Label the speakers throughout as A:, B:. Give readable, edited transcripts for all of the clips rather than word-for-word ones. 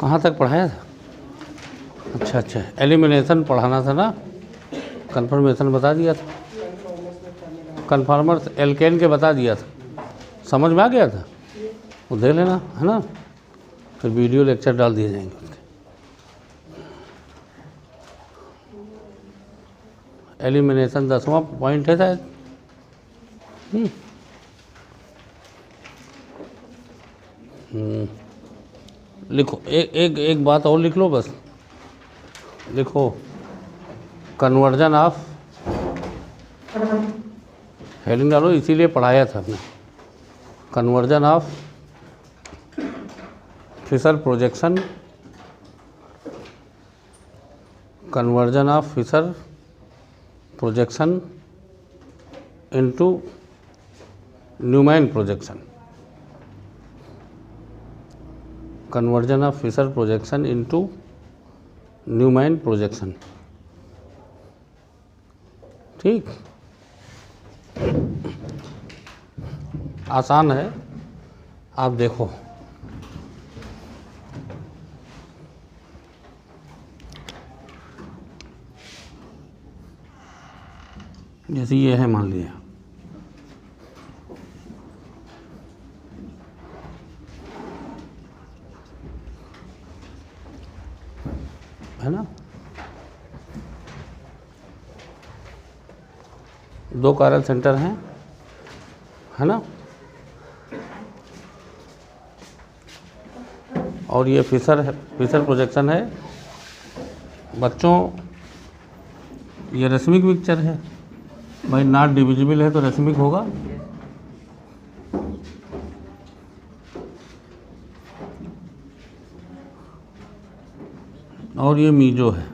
A: कहाँ तक पढ़ाया था? अच्छा अच्छा, एलिमिनेशन पढ़ाना था ना, कन्फर्मेशन बता दिया था, कन्फर्मर्स एल्केन के बता दिया था, समझ में आ गया था, वो दे लेना है ना, फिर वीडियो लेक्चर डाल दिए जाएंगे उसके। एलिमिनेशन 10वां पॉइंट है शायद। लिखो एक बात और लिख लो बस, लिखो कन्वर्जन ऑफ, हेडिंग डालो, इसीलिए पढ़ाया था हमने, conversion of Fischer projection, conversion of Fischer projection into Newman projection, conversion of Fischer projection into Newman projection. ठीक, आसान है, आप देखो। जैसे ये है, मान लिया है ना, 2 कारल सेंटर हैं, है ना, और ये फिशर है, फिशर प्रोजेक्शन है बच्चों, ये रेसमिक पिक्चर है भाई, नॉट डिविजिबल है तो रेसमिक होगा, और ये मीजो है,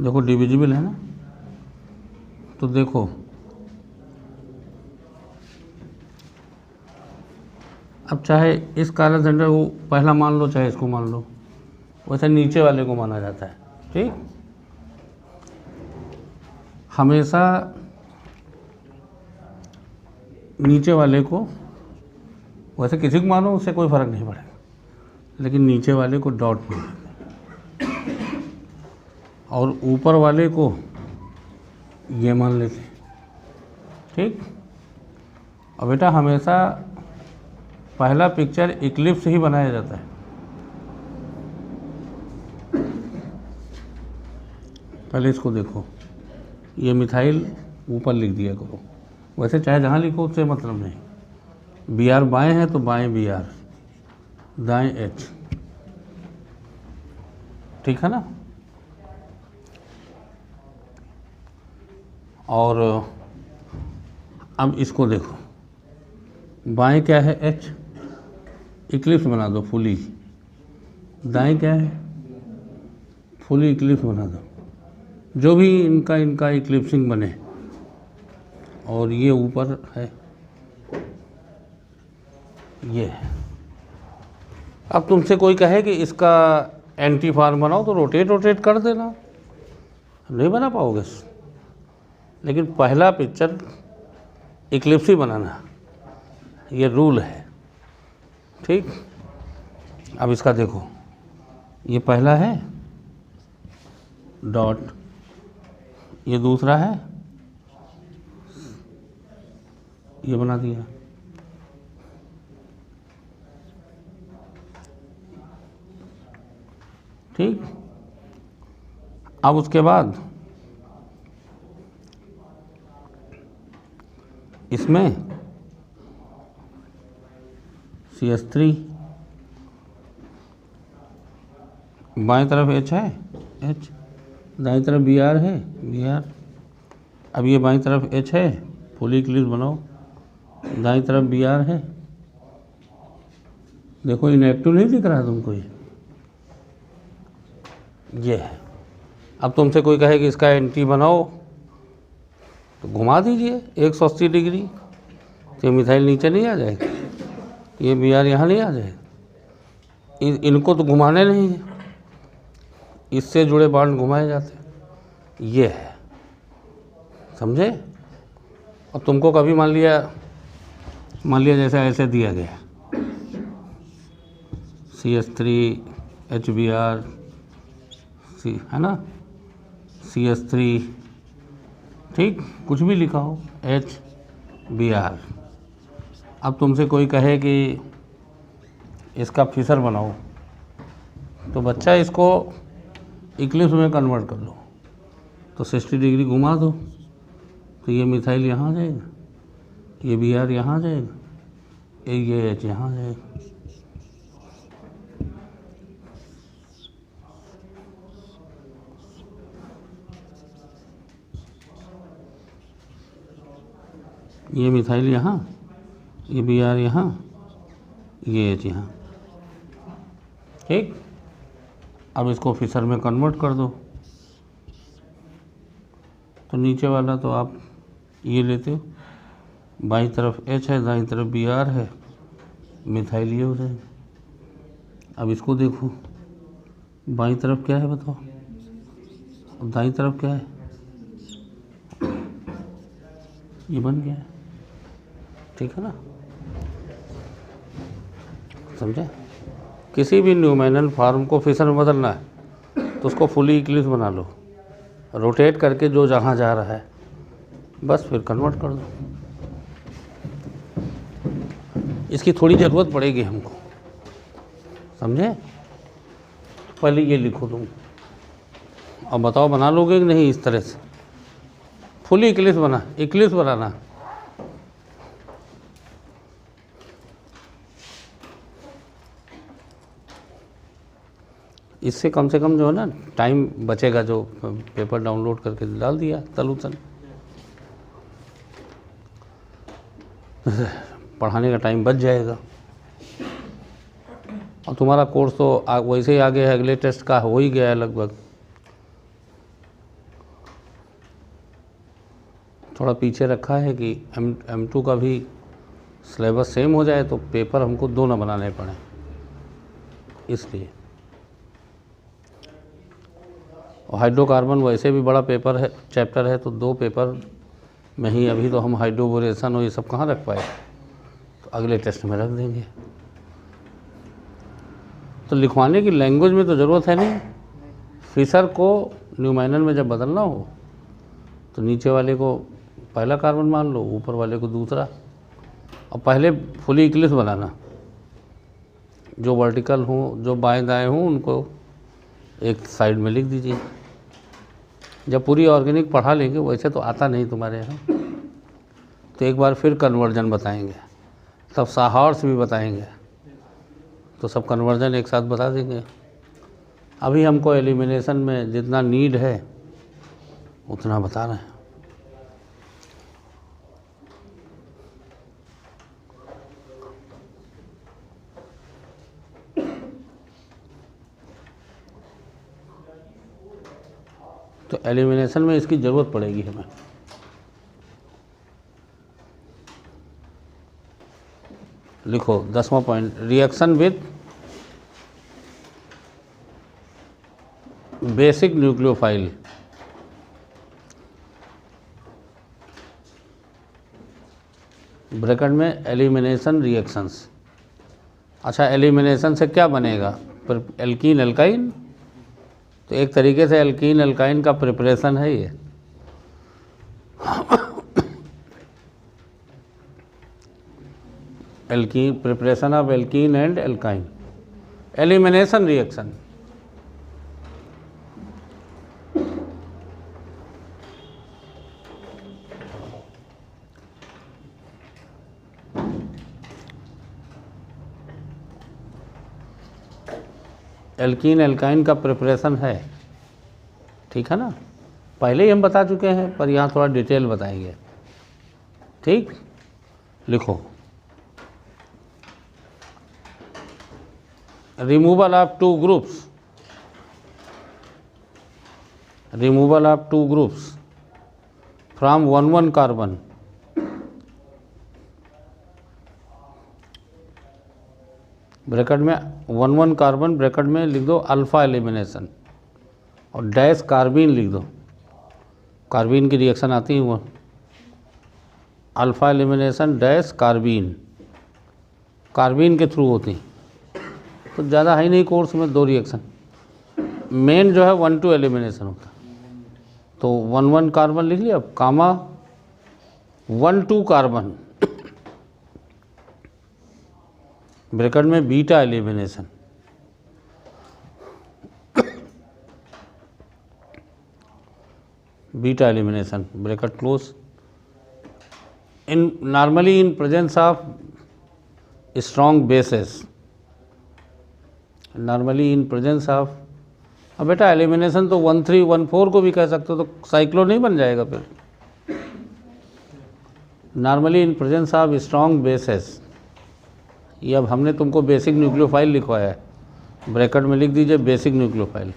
A: देखो डिविजिबल है ना, तो देखो अब चाहे इस कारल सेंटर को पहला मान लो, चाहे इसको मान लो, वैसे नीचे वाले को माना जाता है। ठीक, हमेशा नीचे वाले को, वैसे किसी को मानो उससे कोई फ़र्क नहीं पड़ेगा, लेकिन नीचे वाले को डॉट मानते और ऊपर वाले को ये मान लेते। ठीक, और बेटा हमेशा पहला पिक्चर इक्लिप्स ही बनाया जाता है, पहले इसको देखो, ये मिथाइल ऊपर लिख दिया करो, वैसे चाहे जहाँ लिखो उससे मतलब नहीं, बी आर बाएँ है तो बाएँ बी आर, दाएँ एच, ठीक है ना। और अब इसको देखो, बाएँ क्या है, एच, इक्लिप्स बना दो फुली, दाएँ क्या है, फुली इक्लिप्स बना दो, जो भी इनका इक्लिप्सिंग बने, और ये ऊपर है, ये है। अब तुमसे कोई कहे कि इसका एंटी फॉर्म बनाओ तो रोटेट कर देना, नहीं बना पाओगे, लेकिन पहला पिक्चर इक्लिप्स ही बनाना, ये रूल है। ठीक, अब इसका देखो, ये पहला है डॉट, ये दूसरा है, ये बना दिया, ठीक। अब उसके बाद इसमें CH3, बाएं तरफ H है, H, दाएं तरफ Br है, Br, अब ये बाएं तरफ H है, फुली इक्लिप्स बनाओ, दाएं तरफ Br है, देखो इनएक्टिव नहीं दिख रहा तुमको, ये है। अब तुमसे कोई कहे कि इसका एंटी बनाओ तो घुमा दीजिए 180 डिग्री, तो ये मिथाइल नीचे नहीं आ जाएगा, ये Br यहाँ नहीं आ जाएगा, इनको तो घुमाने नहीं है, इससे जुड़े बॉन्ड घुमाए जाते हैं, ये है, समझे। और तुमको कभी मान लिया जैसे ऐसे दिया गया, CH3 HBr है ना, CH3, ठीक, कुछ भी लिखा हो HBr। अब तुमसे कोई कहे कि इसका फिशर बनाओ, तो बच्चा इसको इक्लिप्स में कन्वर्ट कर लो, तो 60 डिग्री घुमा दो, तो ये मिथाइल यहाँ आ जाएगा, ये Br यहाँ आ जाएगा, ये H यहाँ आ जाएगा। ये मिथाइल यहाँ, ये Br यहाँ, ये H यहाँ, ठीक। अब इसको फिशर में कन्वर्ट कर दो, तो नीचे वाला तो आप ये लेते हो, बाईं तरफ H है, दाईं तरफ Br है, मिथाइल ये हो जाएगा। अब इसको देखो, बाईं तरफ क्या है बताओ, और दाईं तरफ क्या है, ये बन गया है, ठीक है ना, समझे। किसी भी न्यूमेनल फॉर्म को फिशर में बदलना है तो उसको फुली इक्लिप्स बना लो, रोटेट करके जो जहाँ जा रहा है बस फिर कन्वर्ट कर दो। इसकी थोड़ी ज़रूरत पड़ेगी हमको, समझे। पहले ये लिखो तुम, अब बताओ बना लोगे कि नहीं इस तरह से। फुली इक्लिप्स बनाना। इससे कम से कम जो है ना टाइम बचेगा, जो पेपर डाउनलोड करके डाल दिया तलुतन, पढ़ाने का टाइम बच जाएगा। और तुम्हारा कोर्स तो वैसे ही आगे है, अगले टेस्ट का हो ही गया है लगभग, थोड़ा पीछे रखा है कि M2 का भी सिलेबस सेम हो जाए तो पेपर हमको 2 ना बनाने पड़े, इसलिए। और हाइड्रोकार्बन वैसे भी बड़ा पेपर है, चैप्टर है, तो 2 पेपर में ही अभी तो हम हाइड्रोबोरेशन और ये सब कहाँ रख पाए, तो अगले टेस्ट में रख देंगे। तो लिखवाने की लैंग्वेज में तो ज़रूरत है नहीं। फिशर को न्यूमेनल में जब बदलना हो तो नीचे वाले को पहला कार्बन मान लो, ऊपर वाले को दूसरा, और पहले फुली इक्लिप्स बनाना, जो वर्टिकल हो, जो बाएं दाएं हो, उनको एक साइड में लिख दीजिए। जब पूरी ऑर्गेनिक पढ़ा लेंगे, वैसे तो आता नहीं तुम्हारे यहाँ, तो एक बार फिर कन्वर्जन बताएंगे, तब साहॉर्स भी बताएंगे, तो सब कन्वर्जन एक साथ बता देंगे। अभी हमको एलिमिनेशन में जितना नीड है उतना बता रहे हैं। तो एलिमिनेशन में इसकी ज़रूरत पड़ेगी हमें। लिखो 10वां point, reaction with basic nucleophile. Bracket में एलिमिनेशन रिएक्शंस। अच्छा, एलिमिनेशन से क्या बनेगा, फिर एल्कीन एल्काइन, तो एक तरीके से एल्कीन एल्काइन का प्रिपरेशन है ये। Alkene, preparation of alkene and alkyne, elimination reaction. Alkene alkyne का प्रिपरेशन है, ठीक है ना, पहले ही हम बता चुके हैं, पर यहाँ थोड़ा डिटेल बताएंगे, ठीक। लिखो, removal of 2 groups, removal of 2 groups from 1,1 carbon, bracket में 1,1 कार्बन, ब्रैकेट में लिख दो अल्फा एलिमिनेशन, और डैश कार्बीन लिख दो, कार्बीन की रिएक्शन आती है वो, alpha elimination dash carbene, carbene के थ्रू होती, कुछ ज़्यादा है नहीं कोर्स में, 2 रिएक्शन। मेन जो है 1,2 एलिमिनेशन होता है। तो 1,1 कार्बन लिख लिया, अब कामा 1,2 कार्बन ब्रैकेट में beta elimination, beta elimination bracket close, in normally in presence of strong bases, normally in presence of. अब बेटा एलिमिनेशन तो 1,3 1,4 को भी कह सकते हो, तो साइक्लो नहीं बन जाएगा फिर। Normally in presence of strong bases, ये अब हमने तुमको बेसिक न्यूक्लियोफाइल लिखवाया है, ब्रैकेट में लिख दीजिए basic nucleophile.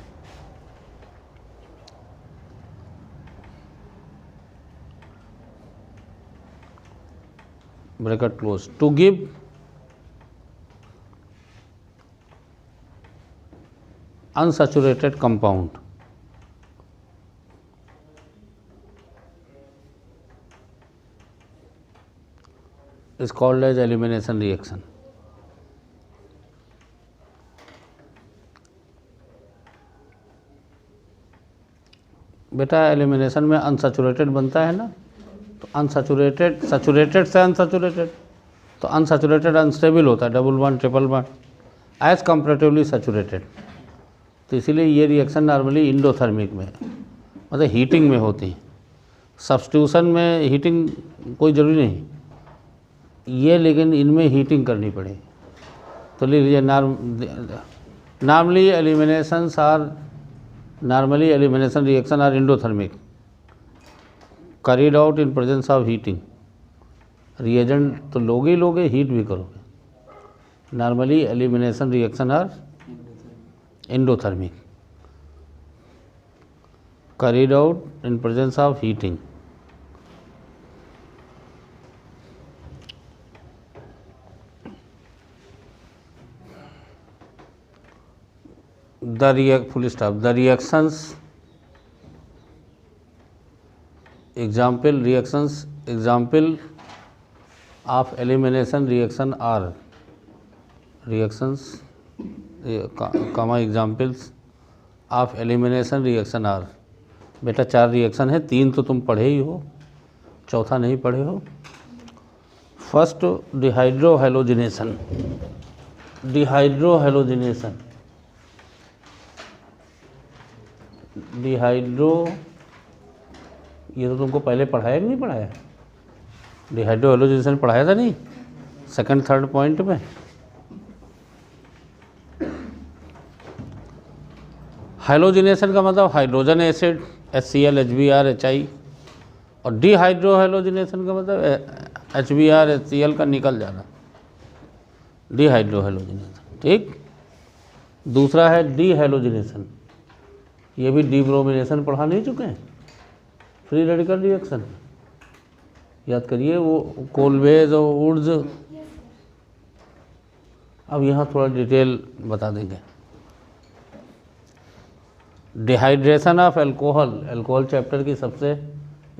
A: Bracket close, to give unsaturated compound is called as elimination reaction. बेटा एलिमिनेशन में अनसैचुरेटेड बनता है ना, तो अनसैचुरेटेड, सैचुरेटेड से अनसैचुरेटेड, तो अनसैचुरेटेड अनस्टेबल होता है, double bond triple bond, as comparatively saturated. तो इसीलिए ये रिएक्शन नॉर्मली इंडोथर्मिक में, मतलब हीटिंग में होती है। सब्स्टिट्यूशन में हीटिंग कोई ज़रूरी नहीं, ये लेकिन इनमें हीटिंग करनी पड़ेगी। तो ले लीजिए normally elimination reaction are endothermic, carried out in presence of heating. Reagent तो लोगे हीट भी करोगे। Normally elimination reaction are endothermic, carried out in presence of heating. The reactions, example of elimination reaction are reactions, comma examples of elimination reaction are। बेटा 4 reaction है, 3 तो तुम पढ़े ही हो, चौथा नहीं पढ़े हो। फर्स्ट डिहाइड्रोहेलोजिनेशन, ये तो तुमको पहले पढ़ाया कि नहीं पढ़ाया? डिहाइड्रोहेलोजिनेशन पढ़ाया था नहीं, सेकंड थर्ड पॉइंट में। हाइलोजिनेशन का मतलब hydrogen acid HCl HBr HI, और डिहाइड्रोहेलोजिनेशन का मतलब HBr HCl का निकल जाना, डिहाइड्रोहेलोजिनेशन। ठीक। दूसरा है डीहेलोजिनेशन, ये भी डीब्रोमिनेशन पढ़ा नहीं चुके हैं, फ्री रेडिकल रिएक्शन याद करिए, वो कोलवेज और वुड्स। अब यहाँ थोड़ा डिटेल बता देंगे। डिहाइड्रेशन ऑफ अल्कोहल चैप्टर की सबसे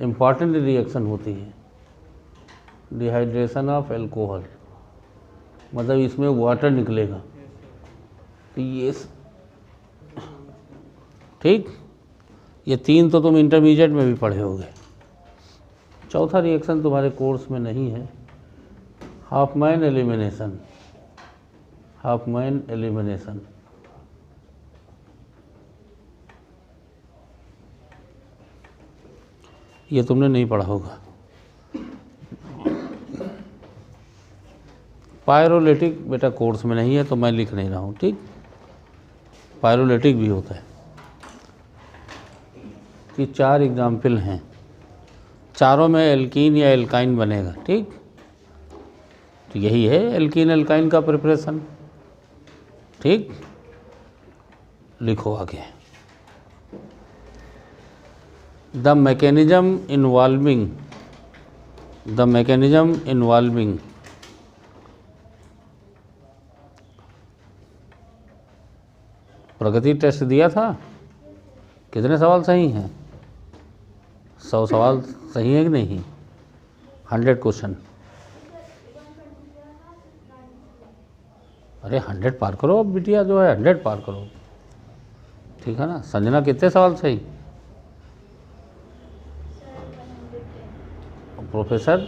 A: इम्पॉर्टेंट रिएक्शन होती है। डिहाइड्रेशन ऑफ अल्कोहल मतलब इसमें वाटर निकलेगा, तो ये ठीक। ये 3 तो तुम इंटरमीडिएट में भी पढ़े होगे। चौथा रिएक्शन तुम्हारे कोर्स में नहीं है, हाफमैन एलिमिनेशन। ये तुमने नहीं पढ़ा होगा। पायरोलिटिक बेटा कोर्स में नहीं है, तो मैं लिख नहीं रहा हूँ। ठीक, पायरोलिटिक भी होता है। कि 4 एग्जाम्पल हैं, चारों में एल्कीन या एल्काइन बनेगा। ठीक, तो यही है एल्कीन एल्काइन का प्रिपरेशन। ठीक, लिखो आगे। द मैकेनिज्म इन्वॉल्विंग प्रगति टेस्ट दिया था, कितने सवाल सही हैं? 100 सवाल सही है कि नहीं? 100 क्वेश्चन। अरे 100 पार करो अब बिटिया, जो है 100 पार करो, ठीक है ना। संजना कितने सवाल सही? प्रोफेसर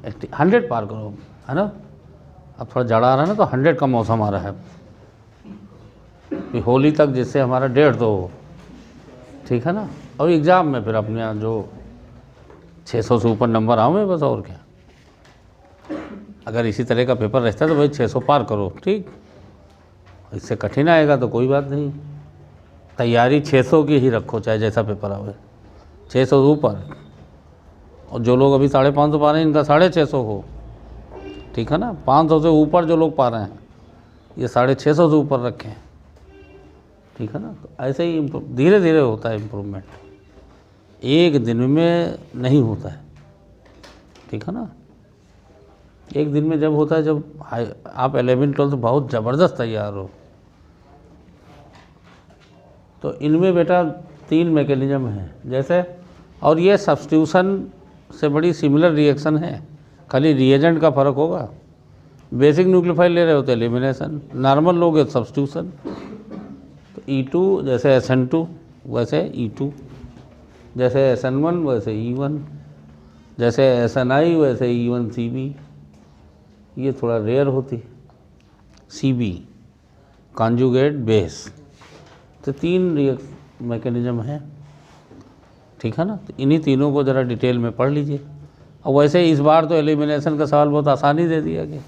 A: 100 पार करो, है ना। अब थोड़ा जाड़ा आ रहा है ना, तो 100 का मौसम आ रहा है कि होली तक जिससे हमारा 150 हो, ठीक है ना। और एग्ज़ाम में फिर अपने यहाँ जो 600 से ऊपर नंबर आऊँ बस, और क्या। अगर इसी तरह का पेपर रहता है तो भाई 600 पार करो, ठीक। इससे कठिन आएगा तो कोई बात नहीं, तैयारी 600 की ही रखो, चाहे जैसा पेपर आवे, 600 से ऊपर। और जो लोग अभी 550 पा रहे हैं, इनका 650 हो, ठीक है ना। 500 से ऊपर जो लोग पा रहे हैं, ये 650 से ऊपर रखें, ठीक है ना। तो ऐसे ही धीरे धीरे होता है इम्प्रूवमेंट, एक दिन में नहीं होता है, ठीक है ना। एक दिन में जब होता है, जब आप 11 12 बहुत ज़बरदस्त तैयार हो। तो इनमें बेटा 3 मैकेनिज्म हैं जैसे, और ये सब्स्टिट्यूशन से बड़ी सिमिलर रिएक्शन है, खाली रिएजेंट का फ़र्क होगा। बेसिक न्यूक्लियोफाइल ले रहे होते एलिमिनेशन, नॉर्मल लोगे सब्स्टिट्यूशन। तो E2 जैसे SN2 वैसे E2, जैसे SN1 वैसे E1, जैसे SNI वैसे E1CB। ये थोड़ा रेयर होती, CB कॉन्जुगेट बेस। तो 3 मैकेनिज्म हैं, ठीक है ना। तो इन्हीं तीनों को ज़रा डिटेल में पढ़ लीजिए। और वैसे इस बार तो एलिमिनेशन का सवाल बहुत आसानी दे दिया गया,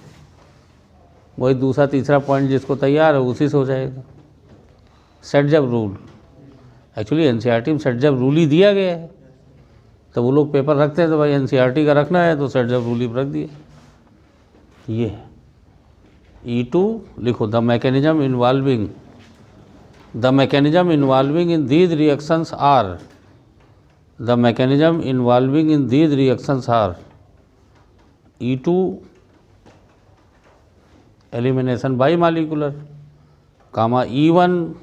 A: वही दूसरा तीसरा पॉइंट जिसको तैयार है उसी से हो जाएगा। सेट जब रूल, एक्चुअली NCERT में सेट जब रूल ही दिया गया है, तो वो लोग पेपर रखते हैं तो भाई NCERT का रखना है, तो सेट जब रूल ही रख दिए। ये E2 लिखो, the mechanism involving in these reactions are, the mechanism involving in these reactions are E2 elimination bimolecular, comma E1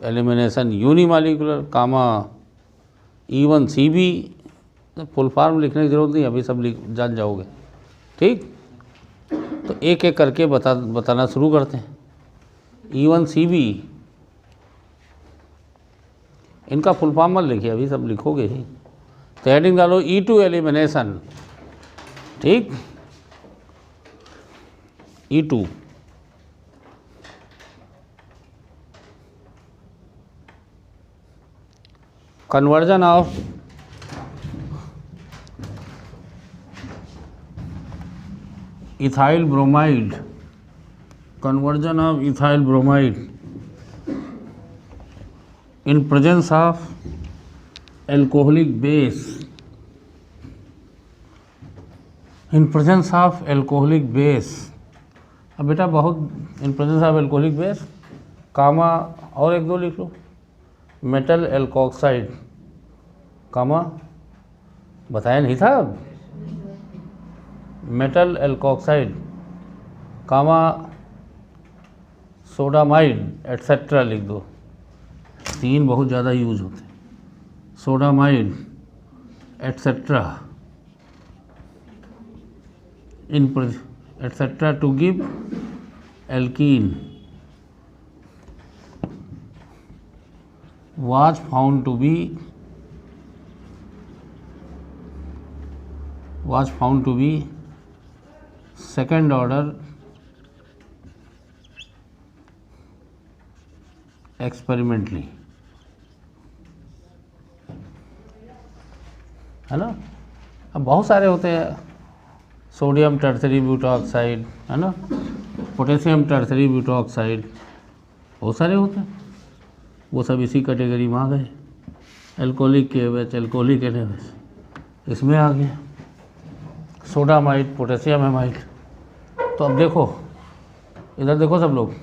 A: elimination unimolecular, comma E1CB। Full form लिखने की जरूरत नहीं, अभी सब जान जाओगे, ठीक। तो एक एक करके बताना शुरू करते हैं। E1CB, इनका फुल फॉर्म मत लिखिए, अभी सब लिखोगे ही। तो हेडिंग डालो E2 एलिमिनेशन, ठीक। E2 conversion of ethyl bromide, conversion of ethyl bromide in presence of alcoholic base, अब बेटा बहुत in presence of alcoholic base, comma और एक दो लिख लो, मेटल एल्कोक्साइड, कामा बताया नहीं था, metal alkoxide, comma sodamide etcetera लिख दो। 3 बहुत ज़्यादा यूज होते हैं, sodamide etcetera in etcetera to give alkene was found to be second order experimentally, है ना। अब बहुत सारे होते हैं, सोडियम टर्सरी ब्यूटाऑक्साइड, है ना, पोटेशियम टर्सरी ब्यूटाऑक्साइड, बहुत सारे होते हैं, वो सब इसी कैटेगरी में आ गए। एल्कोहलिक KOH, एल्कोहलिक NaOH इसमें आ गया, सोडामाइड, पोटेशियम एमाइड। तो अब देखो, इधर देखो सब लोग,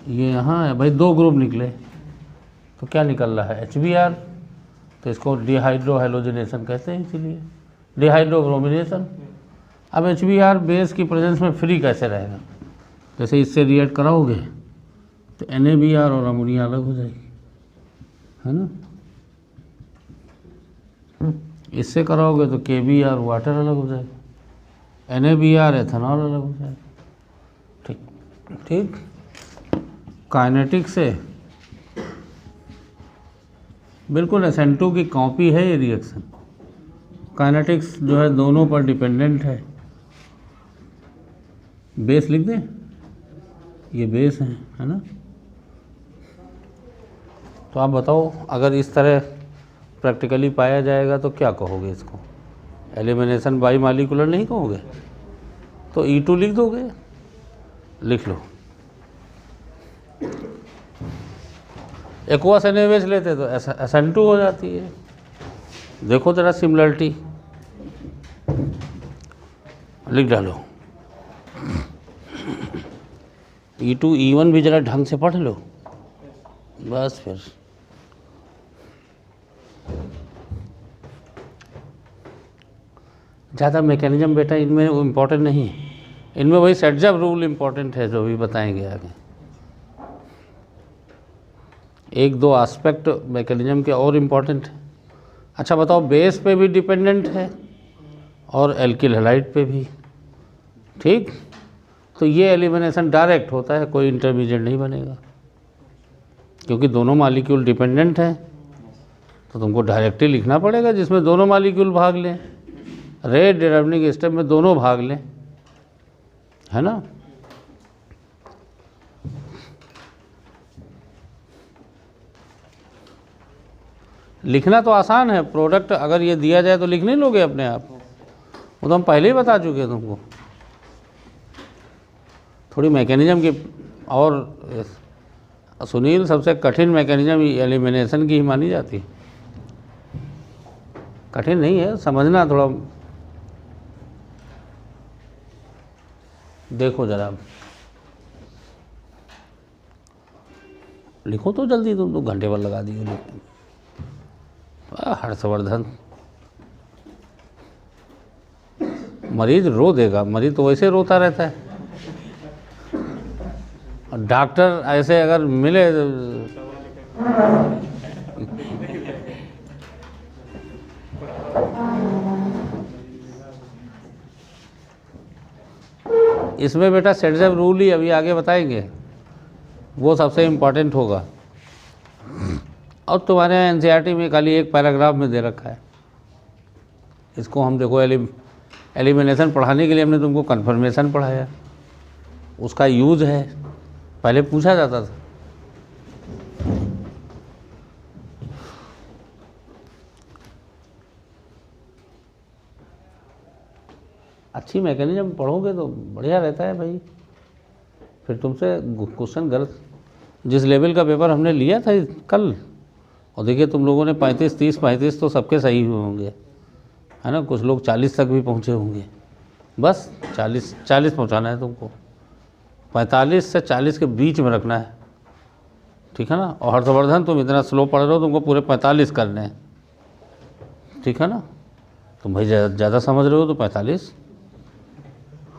A: ये यहाँ है भाई, 2 ग्रुप निकले, तो क्या निकल रहा है HBr, तो इसको डिहाइड्रो हैलोजिनेशन कहते हैं, इसीलिए डिहाइड्रो ब्रोमिनेशन। अब HBr बेस की प्रेजेंस में फ्री कैसे रहेगा, जैसे इससे रिएक्ट कराओगे तो NaBr और अमोनिया अलग हो जाएगी, है ना। इससे कराओगे तो KBr वाटर अलग हो जाएगा, NaBr एथेनॉल अलग हो जाएगा। ठीक ठीक, काइनेटिक से बिल्कुल SN2 की कॉपी है ये रिएक्शन। काइनेटिक्स जो है दोनों पर डिपेंडेंट है। बेस लिख दें, ये बेस है ना। तो आप बताओ, अगर इस तरह प्रैक्टिकली पाया जाएगा तो क्या कहोगे इसको? एलिमिनेशन बाई मालिकुलर नहीं कहोगे, तो E2 लिख दोगे। लिख लो। एक्वस NaOH लेते तो SN2 हो जाती है। देखो ज़रा सिमिलरिटी, लिख डालो। E2 E1 भी ज़रा ढंग से पढ़ लो, बस फिर। ज़्यादा मैकेनिज्म बेटा इनमें इम्पोर्टेंट नहीं है, इनमें वही सेटजब रूल इम्पोर्टेंट है जो भी बताएंगे आगे। एक दो एस्पेक्ट मैकेनिज्म के और इम्पोर्टेंट है। अच्छा बताओ, बेस पे भी डिपेंडेंट है और एल्किल हैलाइड पे भी। ठीक, तो ये एलिमिनेशन डायरेक्ट होता है, कोई इंटरमीडिएट नहीं बनेगा, क्योंकि दोनों मालिक्यूल डिपेंडेंट हैं। तो तुमको डायरेक्टली लिखना पड़ेगा जिसमें दोनों मालिक्यूल भाग लें, रेट डिटरमिनिंग स्टेप में दोनों भाग लें, है ना। लिखना तो आसान है, प्रोडक्ट अगर ये दिया जाए तो लिख नहीं लोगे अपने आप, वो तो हम पहले ही बता चुके हैं तुमको। थोड़ी मैकेनिज्म की, और सुनील सबसे कठिन मैकेनिज्म एलिमिनेशन की ही मानी जाती है। कठिन नहीं है, समझना थोड़ा। देखो जरा, लिखो तो जल्दी, तुम तो घंटे भर लगा दिए लिखने। हर्षवर्धन, मरीज रो देगा, मरीज तो वैसे रोता रहता है। और डॉक्टर ऐसे अगर मिले इसमें बेटा सेटजब रूल ही अभी आगे बताएंगे, वो सबसे इम्पोर्टेंट होगा। और तुम्हारे यहाँ NCERT में खाली एक पैराग्राफ में दे रखा है, इसको हम देखो एलिमिनेशन पढ़ाने के लिए हमने तुमको कन्फर्मेशन पढ़ाया, उसका यूज़ है, पहले पूछा जाता था। अच्छी मैकेनिज्म पढ़ोगे तो बढ़िया रहता है भाई। फिर तुमसे क्वेश्चन गलत, जिस लेवल का पेपर हमने लिया था कल, और देखिए तुम लोगों ने 35, 30, 35 तो सबके सही हुए होंगे, है ना। कुछ लोग 40 तक भी पहुँचे होंगे। बस 40 पहुँचाना है तुमको, 45 से 40 के बीच में रखना है, ठीक है ना। और हर्षवर्धन तुम इतना स्लो पढ़ रहे हो, तुमको पूरे 45 करने हैं, ठीक है ना। तुम भाई ज़्यादा समझ रहे हो तो 45,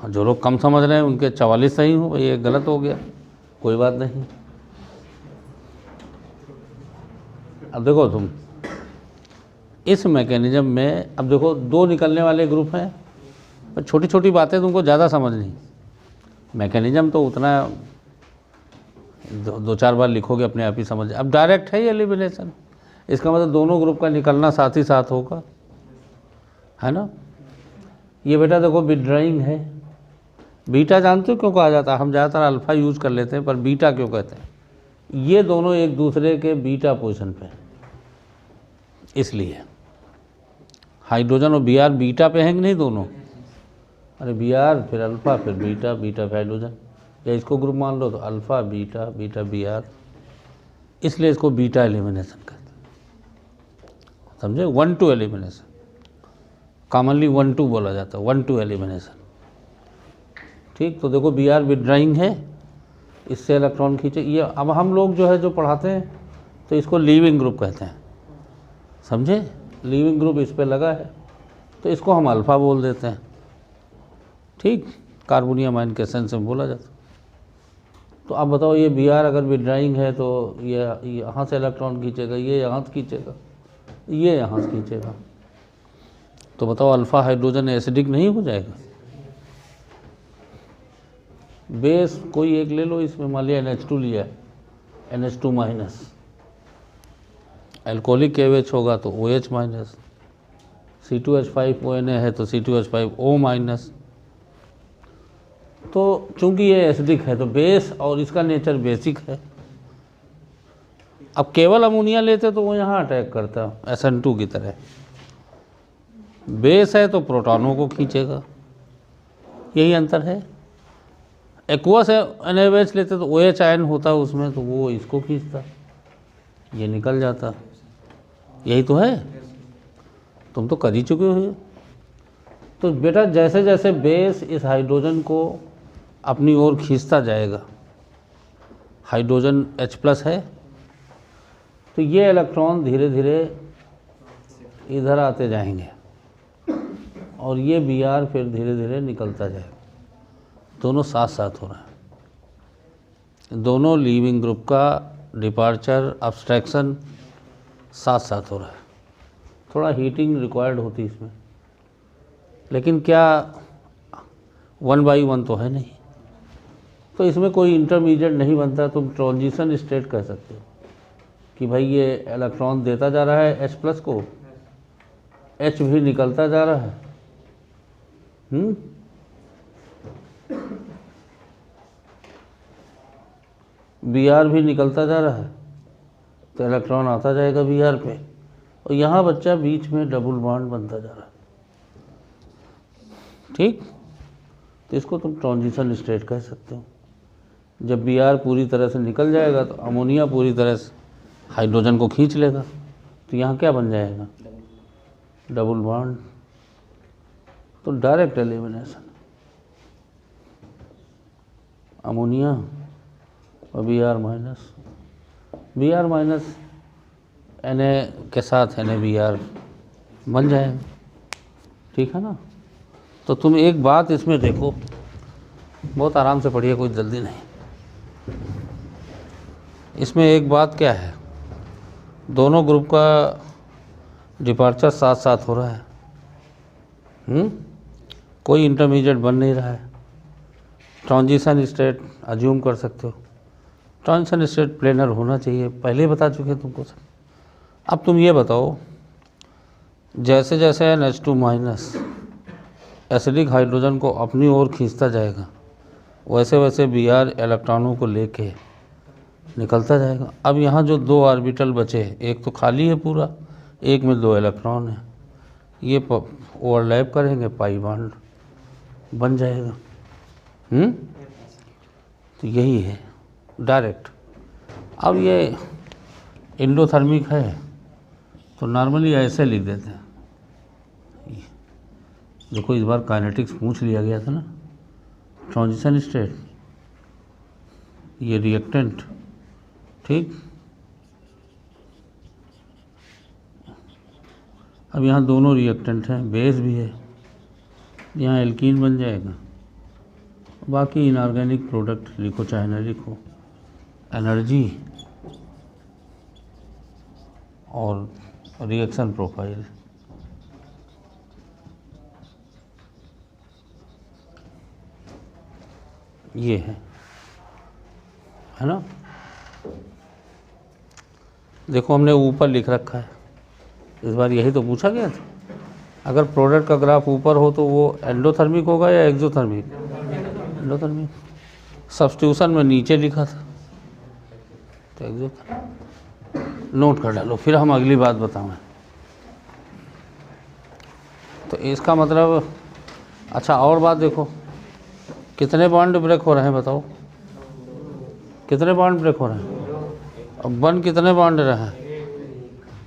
A: जो लोग कम समझ रहे हैं उनके 44 सही हो, भाई ये गलत हो गया, कोई बात नहीं। अब देखो तुम इस मैकेनिज्म में, अब देखो दो निकलने वाले ग्रुप हैं, पर छोटी छोटी बातें तुमको ज़्यादा समझनी। मैकेनिज्म तो उतना दो चार बार लिखोगे अपने आप ही समझ। अब डायरेक्ट है ये एलिमिनेशन, इसका मतलब दोनों ग्रुप का निकलना साथ ही साथ होगा, है ना। ये बेटा देखो विड्राइंग है, बीटा जानते हो क्यों कहा जाता है? हम ज़्यादातर अल्फ़ा यूज़ कर लेते हैं, पर बीटा क्यों कहते हैं? ये दोनों एक दूसरे के बीटा पोजीशन पे, इसलिए हाइड्रोजन और Br बीटा पे हैं कि नहीं दोनों? अरे Br फिर अल्फ़ा फिर बीटा, बीटा फिर हाइड्रोजन, या इसको ग्रुप मान लो तो अल्फ़ा बीटा, बीटा Br, इसलिए इसको बीटा एलिमिनेशन कहते हैं, समझे। 1-2 एलिमिनेशन, कॉमनली 1-2 बोला जाता है, 1-2 एलिमिनेशन, ठीक। तो देखो Br विड्राइंग है, इससे इलेक्ट्रॉन खींचे। ये अब हम लोग जो है जो पढ़ाते हैं तो इसको लीविंग ग्रुप कहते हैं, समझे। लीविंग ग्रुप इस पे लगा है तो इसको हम अल्फ़ा बोल देते हैं, ठीक। कार्बोनियम आयन के सेंस में बोला जाता है। तो अब बताओ, ये Br अगर विड्राइंग है तो ये यहाँ से इलेक्ट्रॉन खींचेगा, ये यहाँ से खींचेगा, ये यहाँ से खींचेगा। तो बताओ अल्फ़ा हाइड्रोजन एसिडिक नहीं हो जाएगा? बेस कोई एक ले लो, इसमें मान लिया NH2 लिया, NH2 माइनस, एल्कोहलिक KOH होगा तो OH माइनस, C2H5ONA है तो C2H5O माइनस। तो चूंकि ये एसिडिक है तो बेस और इसका नेचर बेसिक है। अब केवल अमोनिया लेते तो वो यहाँ अटैक करता SN2 की तरह। बेस है तो प्रोटॉनों को खींचेगा, यही अंतर है। एक्वस NaOH लेते तो OH आयन होता उसमें तो वो इसको खींचता, ये निकल जाता। यही तो है, तुम तो कर ही चुके हो। तो बेटा जैसे जैसे बेस इस हाइड्रोजन को अपनी ओर खींचता जाएगा, हाइड्रोजन H+ है तो ये इलेक्ट्रॉन धीरे धीरे इधर आते जाएंगे और ये Br फिर धीरे धीरे निकलता जाएगा। दोनों साथ साथ हो रहा है, दोनों लीविंग ग्रुप का डिपार्चर अब्स्ट्रैक्शन साथ साथ हो रहा है। थोड़ा हीटिंग रिक्वायर्ड होती इसमें, लेकिन क्या 1 by 1 तो है नहीं, तो इसमें कोई इंटरमीडिएट नहीं बनता। तुम ट्रांजिशन स्टेट कह सकते हो कि भाई ये इलेक्ट्रॉन देता जा रहा है H+ को, H भी निकलता जा रहा है, Br भी निकलता जा रहा है तो इलेक्ट्रॉन आता जाएगा Br पे, और यहाँ बच्चा बीच में डबल बॉन्ड बनता जा रहा है। ठीक, तो इसको तुम ट्रांजिशन स्टेट कह सकते हो। जब Br पूरी तरह से निकल जाएगा तो अमोनिया पूरी तरह से हाइड्रोजन को खींच लेगा, तो यहाँ क्या बन जाएगा, डबल बॉन्ड। तो डायरेक्ट एलिमिनेशन, अमोनिया और Br minus, Br minus Na के साथ NaBr बन जाएगा। ठीक है ना। तो तुम एक बात इसमें देखो, बहुत आराम से पढ़िए, कोई जल्दी नहीं। इसमें एक बात क्या है, दोनों ग्रुप का डिपार्चर साथ साथ हो रहा है, कोई इंटरमीडिएट बन नहीं रहा है। ट्रांजिशन स्टेट अज्यूम कर सकते हो, ट्रांजिशन स्टेट प्लेनर होना चाहिए, पहले ही बता चुके तुमको सब। अब तुम ये बताओ, जैसे जैसे NH2 माइनस एसिडिक हाइड्रोजन को अपनी ओर खींचता जाएगा, वैसे वैसे Br इलेक्ट्रॉनों को लेके निकलता जाएगा। अब यहाँ जो 2 ऑर्बिटल बचे, एक तो खाली है पूरा, एक में 2 इलेक्ट्रॉन है, ये ओवरलैप करेंगे, पाई बॉन्ड बन जाएगा। तो यही है डायरेक्ट। अब ये एंडोथर्मिक है तो नॉर्मली ऐसे लिख देते हैं। देखो इस बार काइनेटिक्स पूछ लिया गया था ना, ट्रांजिशन स्टेट, ये रिएक्टेंट, ठीक। अब यहाँ दोनों रिएक्टेंट हैं, बेस भी है, यहाँ एल्कीन बन जाएगा। बाकी इनऑर्गेनिक प्रोडक्ट लिखो चाहे ना लिखो, एनर्जी और रिएक्शन प्रोफाइल। ये है ना। देखो हमने ऊपर लिख रखा है, इस बार यही तो पूछा गया था। अगर प्रोडक्ट का ग्राफ ऊपर हो तो वो एंडोथर्मिक होगा या एक्सोथर्मिक? एंडोथर्मिक। सब्स्टिट्यूशन में नीचे लिखा था तो एक्सोथर्मिक। नोट कर डालो, फिर हम अगली बात बताएं। तो इसका मतलब, अच्छा और बात देखो, कितने बॉन्ड ब्रेक हो रहे हैं बताओ, कितने बॉन्ड ब्रेक हो रहे हैं? अब 1 कितने बॉन्ड रहा है,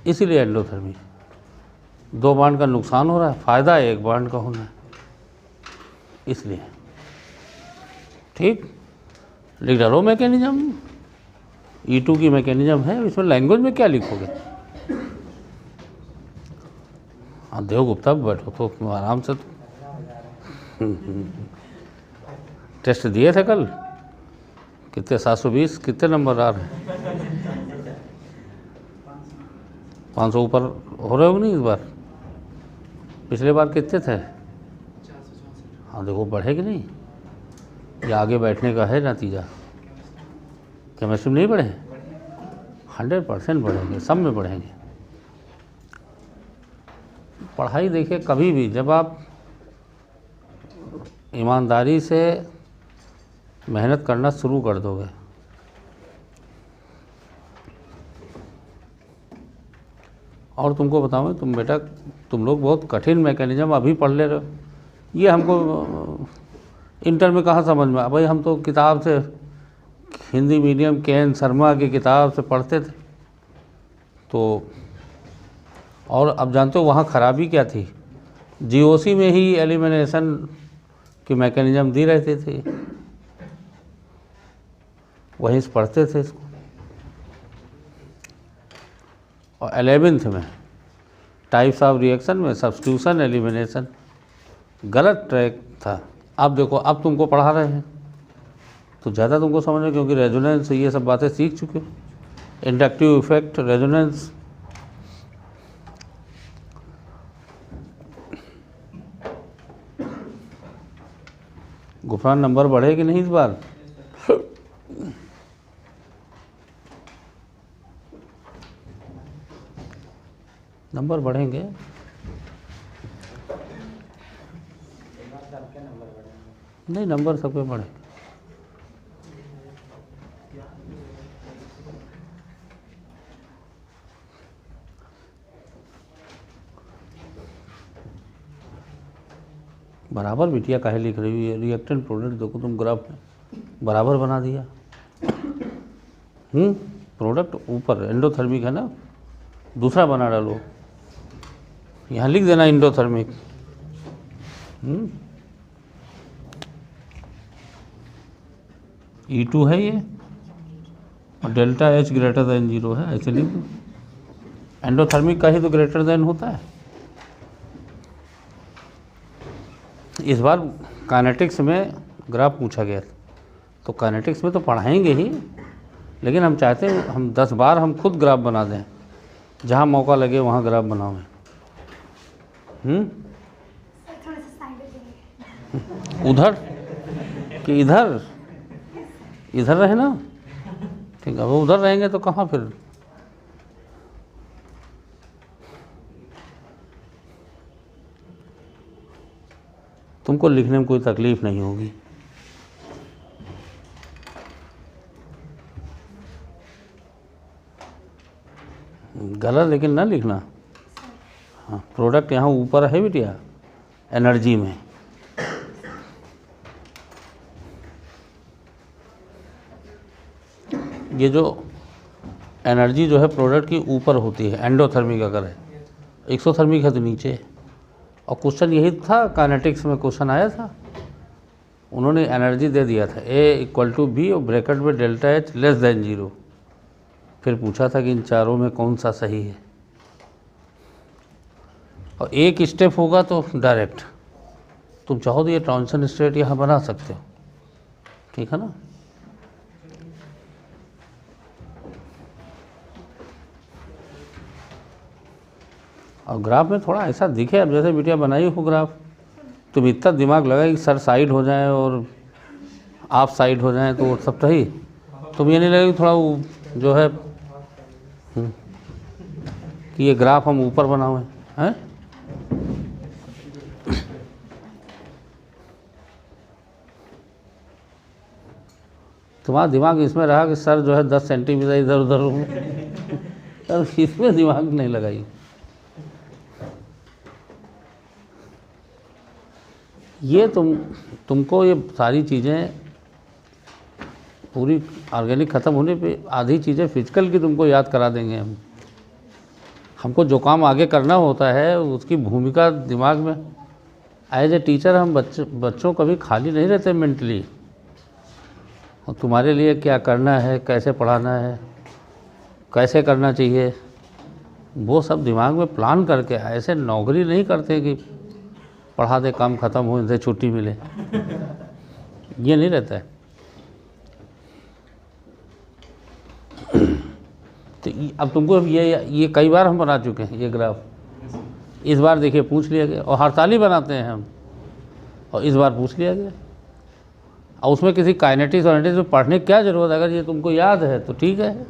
A: इसीलिए एंडोथर्मिक। 2 बॉन्ड का नुकसान हो रहा है, फ़ायदा 1 बॉन्ड का होना है, इसलिए। ठीक, लिख डालो मैकेनिज्म, E2 की मैकेनिज्म है, इसमें लैंग्वेज में क्या लिखोगे? हाँ देवगुप्ता बैठो तो आराम से। टेस्ट दिए थे कल, कितने 720 कितने नंबर आ रहे हैं? 500 ऊपर हो रहे हो नहीं इस बार? पिछले बार कितने थे? हाँ देखो बढ़े कि नहीं, या आगे बैठने का है नतीजा? केमिस्ट्री में नहीं पढ़े? 100% पढ़ेंगे, सब में पढ़ेंगे। पढ़ाई देखिए, कभी भी जब आप ईमानदारी से मेहनत करना शुरू कर दोगे, और तुमको बताऊँ, तुम बेटा, तुम लोग बहुत कठिन मैकेनिज्म अभी पढ़ ले रहे हो। ये हमको इंटर में कहाँ समझ में भाई, हम तो किताब से, हिंदी मीडियम के.एन. शर्मा की किताब से पढ़ते थे। तो और अब जानते हो वहाँ ख़राबी क्या थी? जीओसी में ही एलिमिनेशन की मैकेनिज्म दी रहती थी, वहीं से पढ़ते थे इसको। और 11th में टाइप्स ऑफ रिएक्शन में सब्स्टिट्यूशन एलिमिनेशन गलत ट्रैक था। अब देखो, अब तुमको पढ़ा रहे हैं तो ज़्यादा तुमको समझ में, क्योंकि रेजोनेंस ये सब बातें सीख चुके हो, inductive effect, resonance. Gufran number बढ़े कि नहीं इस बार? नंबर बढ़ेंगे। नहीं, नंबर सब पे बढ़े। बराबर बिटिया काहे लिख रही है? रिएक्टेंट प्रोडक्ट देखो तुम ग्राफ में बराबर बना दिया। प्रोडक्ट ऊपर एंडोथर्मिक है ना, दूसरा बना डालो, यहाँ लिख देना एंडोथर्मिक। E2 है ये, और डेल्टा H ग्रेटर देन 0 है, ऐसे लिख दो। एंडोथर्मिक का ही तो ग्रेटर देन होता है। इस बार काइनेटिक्स में ग्राफ पूछा गया, तो काइनेटिक्स में तो पढ़ाएंगे ही, लेकिन हम चाहते हैं हम 10 बार हम खुद ग्राफ बना दें, जहाँ मौका लगे वहाँ ग्राफ बनाओ। उधर कि इधर? इधर रहे ना, ठीक है। अब उधर रहेंगे तो कहाँ फिर? तुमको लिखने में कोई तकलीफ नहीं होगी। गलत लेकिन ना लिखना। हाँ, प्रोडक्ट यहाँ ऊपर है बिटिया, एनर्जी में। ये जो एनर्जी जो है प्रोडक्ट की ऊपर होती है, एंडोथर्मिक अगर है, एक्सोथर्मिक है तो नीचे। और क्वेश्चन यही था, काइनेटिक्स में क्वेश्चन आया था, उन्होंने एनर्जी दे दिया था A = B और ब्रैकेट में डेल्टा H लेस देन 0। फिर पूछा था कि इन चारों में कौन सा सही है, और एक स्टेप होगा तो डायरेक्ट तुम चाहो तो ये ट्रांजिशन स्टेट यहाँ बना सकते हो, ठीक है ना। और ग्राफ में थोड़ा ऐसा दिखे, अब जैसे बिटिया बनाई हो ग्राफ, तुम इतना दिमाग लगाए कि सर साइड हो जाए और आप साइड हो जाए तो सब सही। तुम ये नहीं लगे कि थोड़ा वो जो है कि ये ग्राफ हम ऊपर बनाए हैं। तुम्हारा दिमाग इसमें रहा कि सर जो है 10 सेंटीमीटर इधर उधर हो, इसमें दिमाग नहीं लगाई। ये तुमको ये सारी चीज़ें पूरी ऑर्गेनिक ख़त्म होने पे आधी चीज़ें फिजिकल की तुमको याद करा देंगे हम। हमको जो काम आगे करना होता है उसकी भूमिका दिमाग में। एज ए टीचर हम बच्चों कभी खाली नहीं रहते मेंटली, और तुम्हारे लिए क्या करना है, कैसे पढ़ाना है, कैसे करना चाहिए, वो सब दिमाग में प्लान करके। ऐसे नौकरी नहीं करते कि पढ़ा दे, काम ख़त्म हो, इनसे छुट्टी मिले, ये नहीं रहता है। तो अब तुमको ये कई बार हम बना चुके हैं ये ग्राफ, इस बार देखिए पूछ लिया गया, और हड़ताली बनाते हैं हम, और इस बार पूछ लिया गया। और उसमें किसी काइनेटिक्स और में पढ़ने की क्या ज़रूरत है, अगर ये तुमको याद है तो ठीक है।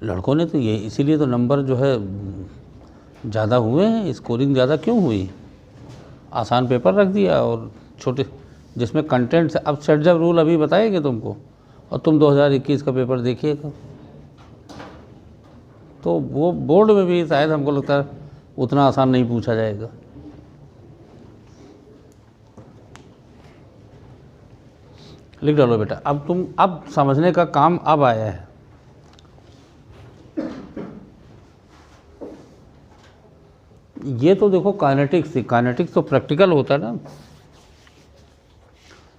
A: लड़कों ने तो ये इसीलिए तो नंबर जो है ज़्यादा हुए हैं, स्कोरिंग ज़्यादा क्यों हुई, आसान पेपर रख दिया और छोटे जिसमें कंटेंट से। अब सेट जब रूल अभी बताएंगे तुमको, और तुम 2021 का पेपर देखिएगा तो वो बोर्ड में भी शायद हमको लगता है उतना आसान नहीं पूछा जाएगा। लिख डालो बेटा। अब समझने का काम अब आया है। ये तो देखो काइनेटिक्स थी, काइनेटिक्स तो प्रैक्टिकल होता है ना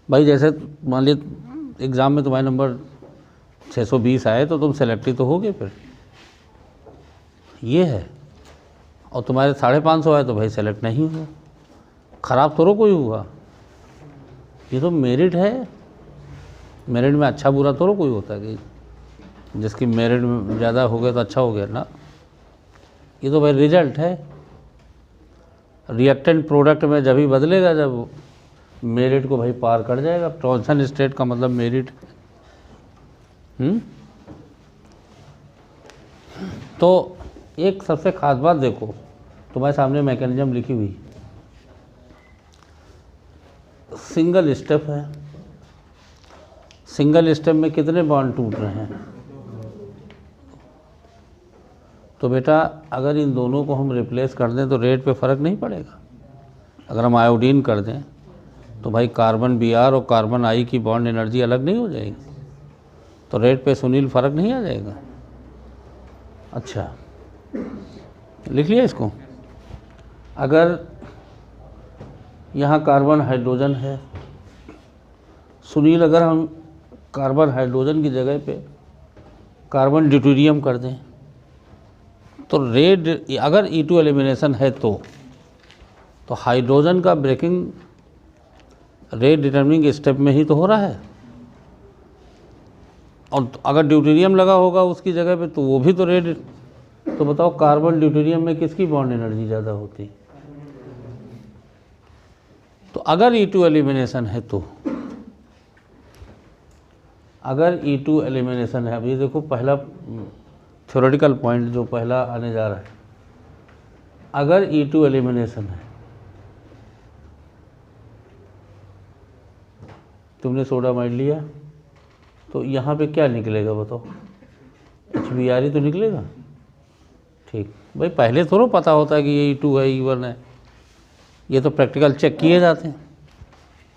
A: भाई। जैसे मान लीजिए एग्ज़ाम में तुम्हारे नंबर 620 आए तो तुम सेलेक्ट ही तो होगे फिर, ये है। और तुम्हारे 550 आए तो भाई सेलेक्ट नहीं हुआ, ख़राब थोड़ा कोई हुआ, ये तो मेरिट है। मेरिट में अच्छा बुरा थोड़ा कोई होता है कि जिसकी मेरिट में ज़्यादा हो गया तो अच्छा हो गया ना, ये तो भाई रिजल्ट है। रिएक्टेंट प्रोडक्ट में जब ही बदलेगा जब मेरिट को भाई पार कर जाएगा। ट्रांजिशन स्टेट का मतलब मेरिट। तो एक सबसे खास बात देखो, तुम्हारे सामने मैकेनिज्म लिखी हुई, सिंगल स्टेप है। सिंगल स्टेप में कितने बॉन्ड टूट रहे हैं? तो बेटा अगर इन दोनों को हम रिप्लेस कर दें तो रेट पे फ़र्क नहीं पड़ेगा। अगर हम आयोडीन कर दें तो भाई कार्बन Br और कार्बन I की बॉन्ड एनर्जी अलग नहीं हो जाएगी, तो रेट पे सुनील फ़र्क नहीं आ जाएगा। अच्छा लिख लिया इसको। अगर यहाँ कार्बन हाइड्रोजन है, सुनील अगर हम कार्बन हाइड्रोजन की जगह पे कार्बन ड्यूटेरियम कर दें तो रेड, अगर E2 एलिमिनेशन है तो हाइड्रोजन का ब्रेकिंग रेट डिटर्मिनिंग स्टेप में ही तो हो रहा है, और अगर ड्यूटेरियम लगा होगा उसकी जगह पे तो वो भी तो रेट। तो बताओ कार्बन ड्यूटेरियम में किसकी बॉन्ड एनर्जी ज़्यादा होती? तो अगर E2 एलिमिनेशन है तो, अगर E2 एलिमिनेशन है, अब ये देखो पहला थ्योरेटिकल पॉइंट जो पहला आने जा रहा है, अगर E2 एलिमिनेशन है, तुमने सोडामाइड लिया तो यहाँ पे क्या निकलेगा बताओ? HBr ही तो निकलेगा। ठीक भाई, पहले थोड़ा पता होता है कि ये E2 है E1 है, ये तो प्रैक्टिकल चेक किए जाते हैं।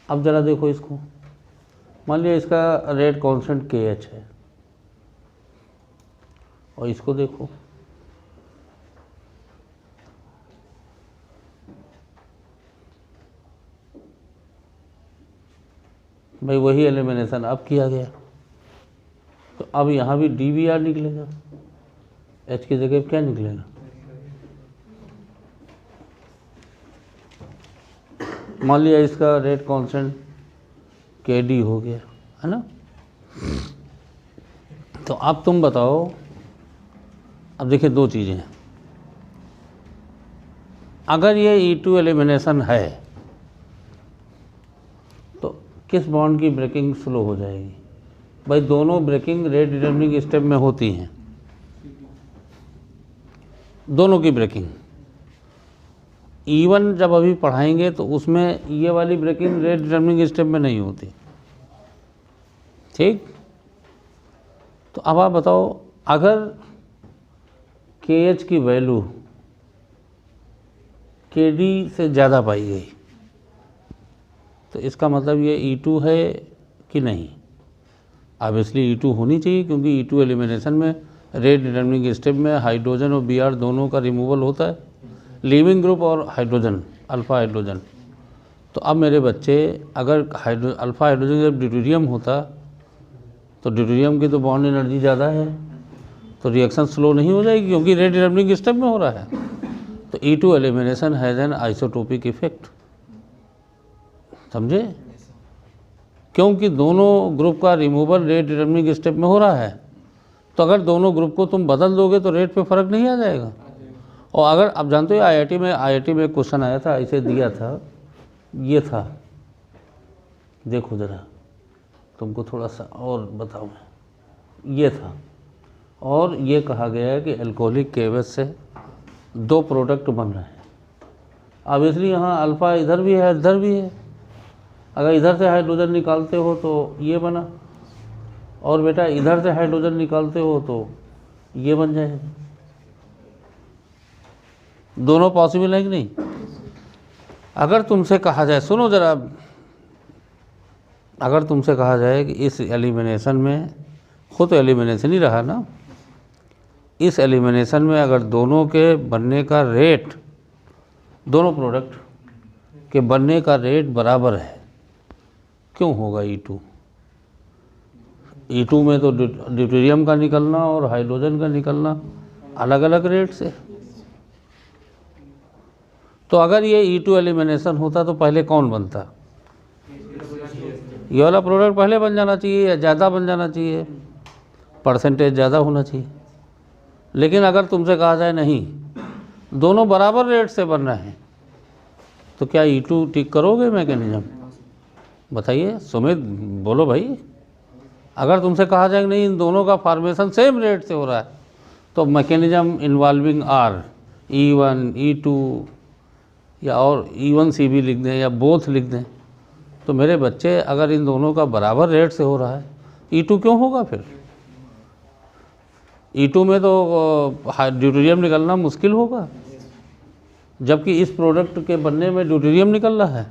A: अब ज़रा देखो इसको, मान लिया इसका रेट कांस्टेंट KH है, और इसको देखो भाई, वही एलिमिनेशन अब किया गया, तो अब यहाँ भी DBr निकलेगा, H की जगह क्या निकलेगा? मान लिया इसका रेट कांस्टेंट KD हो गया, है ना। तो अब तुम बताओ, अब देखिए दो चीज़ें हैं। अगर ये E2 एलिमिनेशन है तो किस बॉन्ड की ब्रेकिंग स्लो हो जाएगी? भाई दोनों ब्रेकिंग रेट डिटर्मिनिंग स्टेप में होती हैं, दोनों की ब्रेकिंग। E1 जब अभी पढ़ाएंगे तो उसमें ये वाली ब्रेकिंग रेट डिटर्मिनिंग स्टेप में नहीं होती, ठीक। तो अब आप बताओ, अगर KH की वैल्यू KD से ज़्यादा पाई गई तो इसका मतलब ये E2 है कि नहीं? ऑब्वियसली E2 होनी चाहिए, क्योंकि E2 एलिमिनेशन में रेट डिटर्मिनिंग स्टेप में हाइड्रोजन और Br दोनों का रिमूवल होता है, लीविंग ग्रुप और हाइड्रोजन, अल्फ़ा हाइड्रोजन। तो अब मेरे बच्चे, अगर अल्फ़ा हाइड्रोजन जब ड्यूटेरियम होता तो ड्यूटेरियम की तो बॉन्ड एनर्जी ज़्यादा है, तो रिएक्शन स्लो नहीं हो जाएगी, क्योंकि रेट डिटर्मिनिंग स्टेप में हो रहा है। तो E2 elimination has an isotopic effect, समझे? क्योंकि दोनों ग्रुप का रिमूवल रेट डिटर्मिनिंग स्टेप में हो रहा है। तो अगर दोनों ग्रुप को तुम बदल दोगे तो रेट पे फ़र्क नहीं आ जाएगा। और अगर आप जानते हो आईआईटी में एक क्वेश्चन आया था, ऐसे दिया था, ये था, देखो ज़रा, तुमको थोड़ा सा और बताऊँ मैं, ये था, और ये कहा गया है कि अल्कोहलिक केवज से 2 प्रोडक्ट बन रहे हैं। अब इसलिए यहाँ अल्फ़ा इधर भी है इधर भी है, अगर इधर से हाइड्रोजन निकालते हो तो ये बना, और बेटा इधर से हाइड्रोजन निकालते हो तो ये बन जाएगा। दोनों पॉसिबल है कि नहीं? अगर तुमसे कहा जाए, सुनो ज़रा, अगर तुमसे कहा जाए कि इस एलिमिनेशन में, खुद तो एलिमिनेशन ही रहा ना, इस एलिमिनेशन में अगर दोनों के बनने का रेट, दोनों प्रोडक्ट के बनने का रेट बराबर है, क्यों होगा E2? E2 में तो ड्यूटेरियम का निकलना और हाइड्रोजन का निकलना अलग अलग रेट से। तो अगर ये E2 एलिमिनेशन होता तो पहले कौन बनता? ये वाला प्रोडक्ट पहले बन जाना चाहिए या ज़्यादा बन जाना चाहिए, परसेंटेज ज़्यादा होना चाहिए। लेकिन अगर तुमसे कहा जाए नहीं, दोनों बराबर रेट से बन रहे हैं, तो क्या E2 टिक करोगे मैकेनिज्म? बताइए सुमित, बोलो भाई। अगर तुमसे कहा जाए नहीं, इन दोनों का फॉर्मेशन सेम रेट से हो रहा है, तो mechanism involving are, E1 E2 या और E1CB लिख दें या बोथ लिख दें, तो मेरे बच्चे अगर इन दोनों का बराबर रेट से हो रहा है, E2 क्यों होगा फिर? E2 में तो ड्यूटेरियम निकलना मुश्किल होगा, जबकि इस प्रोडक्ट के बनने में ड्यूटेरियम निकल रहा है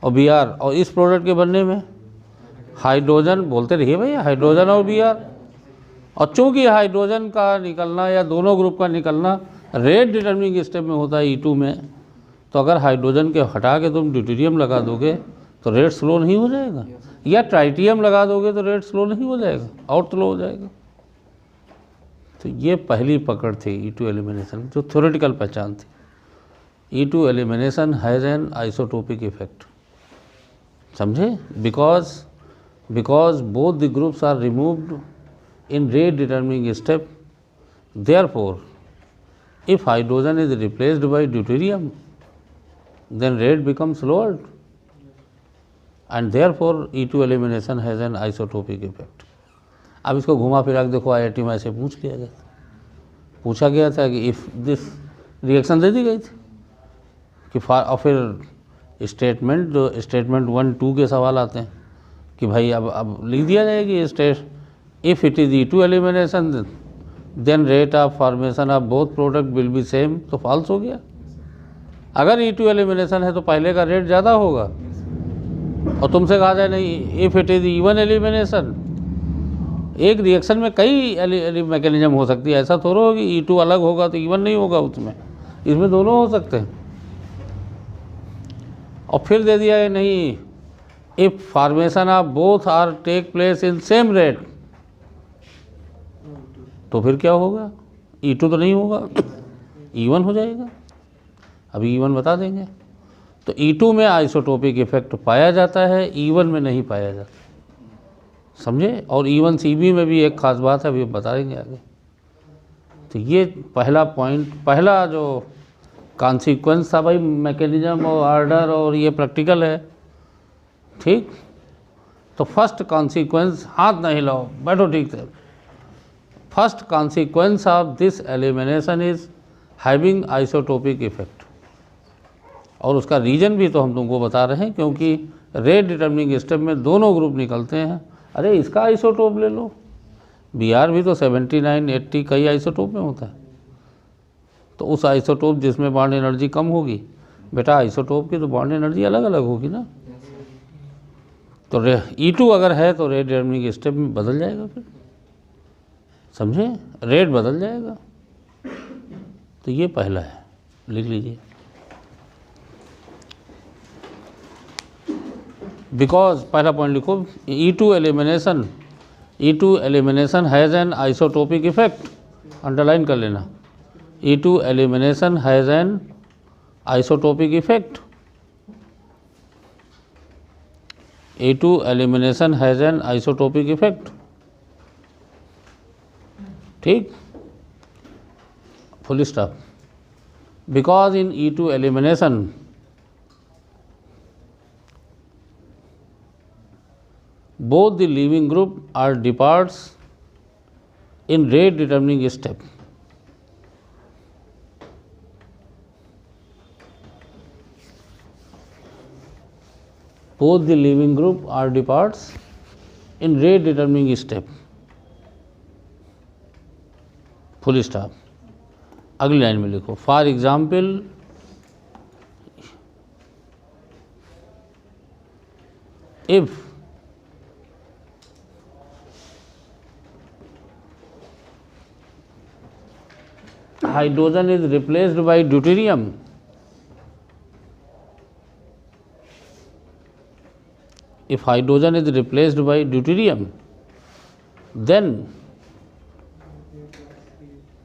A: और Br, और इस प्रोडक्ट के बनने में हाइड्रोजन, बोलते रहिए भैया, हाइड्रोजन और Br। और चूँकि हाइड्रोजन का निकलना या दोनों ग्रुप का निकलना रेट डिटर्मिनिंग स्टेप में होता है E2 में, तो अगर हाइड्रोजन के हटा के तुम ड्यूटेरियम लगा दोगे तो रेट स्लो नहीं हो जाएगा, या ट्राइटियम लगा दोगे तो रेट स्लो नहीं हो जाएगा और स्लो हो जाएगा। तो ये पहली पकड़ थी E2 एलिमिनेशन, जो थ्योरेटिकल पहचान थी। E2 elimination has an isotopic effect, समझे? Because both the groups are removed in rate determining step. Therefore, if hydrogen is replaced by deuterium, then rate becomes lowered, and therefore E2 elimination has an isotopic effect. अब इसको घुमा फिरा के देखो, IIT में ऐसे पूछा गया था कि इफ़ दिस रिएक्शन दे दी गई थी कि और फिर स्टेटमेंट 1-2 के सवाल आते हैं कि भाई अब लिख दिया जाए कि if it is E2 elimination, then rate of formation of both product will be same, तो फॉल्स हो गया। अगर E2 एलिमिनेशन है तो पहले का रेट ज़्यादा होगा, और तुमसे कहा जाए नहीं, if it is E1 elimination, एक रिएक्शन में कई मैकेनिज्म हो सकती है, ऐसा थोड़ा हो कि E2 अलग होगा तो E1 नहीं होगा उसमें, इसमें दोनों हो सकते हैं। और फिर दे दिया है नहीं, if formation of both are take place in same rate, तो फिर क्या होगा? E2 तो नहीं होगा, E1 हो जाएगा। अभी E1 बता देंगे। तो E2 में आइसोटोपिक इफेक्ट पाया जाता है, E1 में नहीं पाया जाता, समझे? और E1CB में भी एक खास बात है, अभी बता देंगे आगे। तो ये पहला पॉइंट, पहला जो कॉन्सिक्वेंस था भाई, मैकेनिज्म और ऑर्डर, और ये प्रैक्टिकल है, ठीक। तो फर्स्ट कॉन्सिक्वेंस, हाथ नहीं हिलाओ, बैठो ठीक से। First consequence of this elimination is having isotopic effect, और उसका रीजन भी तो हम तुमको बता रहे हैं, क्योंकि रेट डिटर्मिनिंग स्टेप में दोनों ग्रुप निकलते हैं। अरे इसका आइसोटोप ले लो, Br भी तो 79, 80 कई आइसोटोप में होता है, तो उस आइसोटोप जिसमें बॉन्ड एनर्जी कम होगी, बेटा आइसोटोप की तो बॉन्ड एनर्जी अलग अलग होगी ना। तो E2 अगर है तो रेट डिटर्मिनिंग स्टेप में बदल जाएगा, फिर समझे, रेट बदल जाएगा। तो ये पहला है, लिख लीजिए। बिकॉज, पहला पॉइंट लिखो, E2 elimination has an isotopic effect, underline कर लेना। E2 elimination has an isotopic effect, E2 elimination has an isotopic effect, ठीक, full stop. because in E2 elimination both the leaving group are departs in rate determining step. Both the leaving group are departs in rate determining step. Full stop. अगली line में लिखो, for example if hydrogen is replaced by deuterium, if hydrogen is replaced by deuterium, then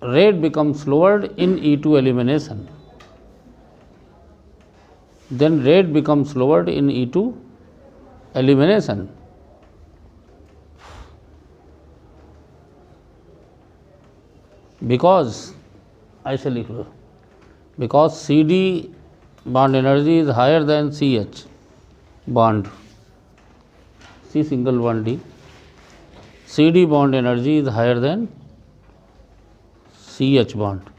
A: rate becomes lowered in E2 elimination. Then rate becomes lowered in E2 elimination. Because ऐसे लिख लो, because CD bond energy is higher than CH bond, C single bond D, CD bond energy is higher than CH bond.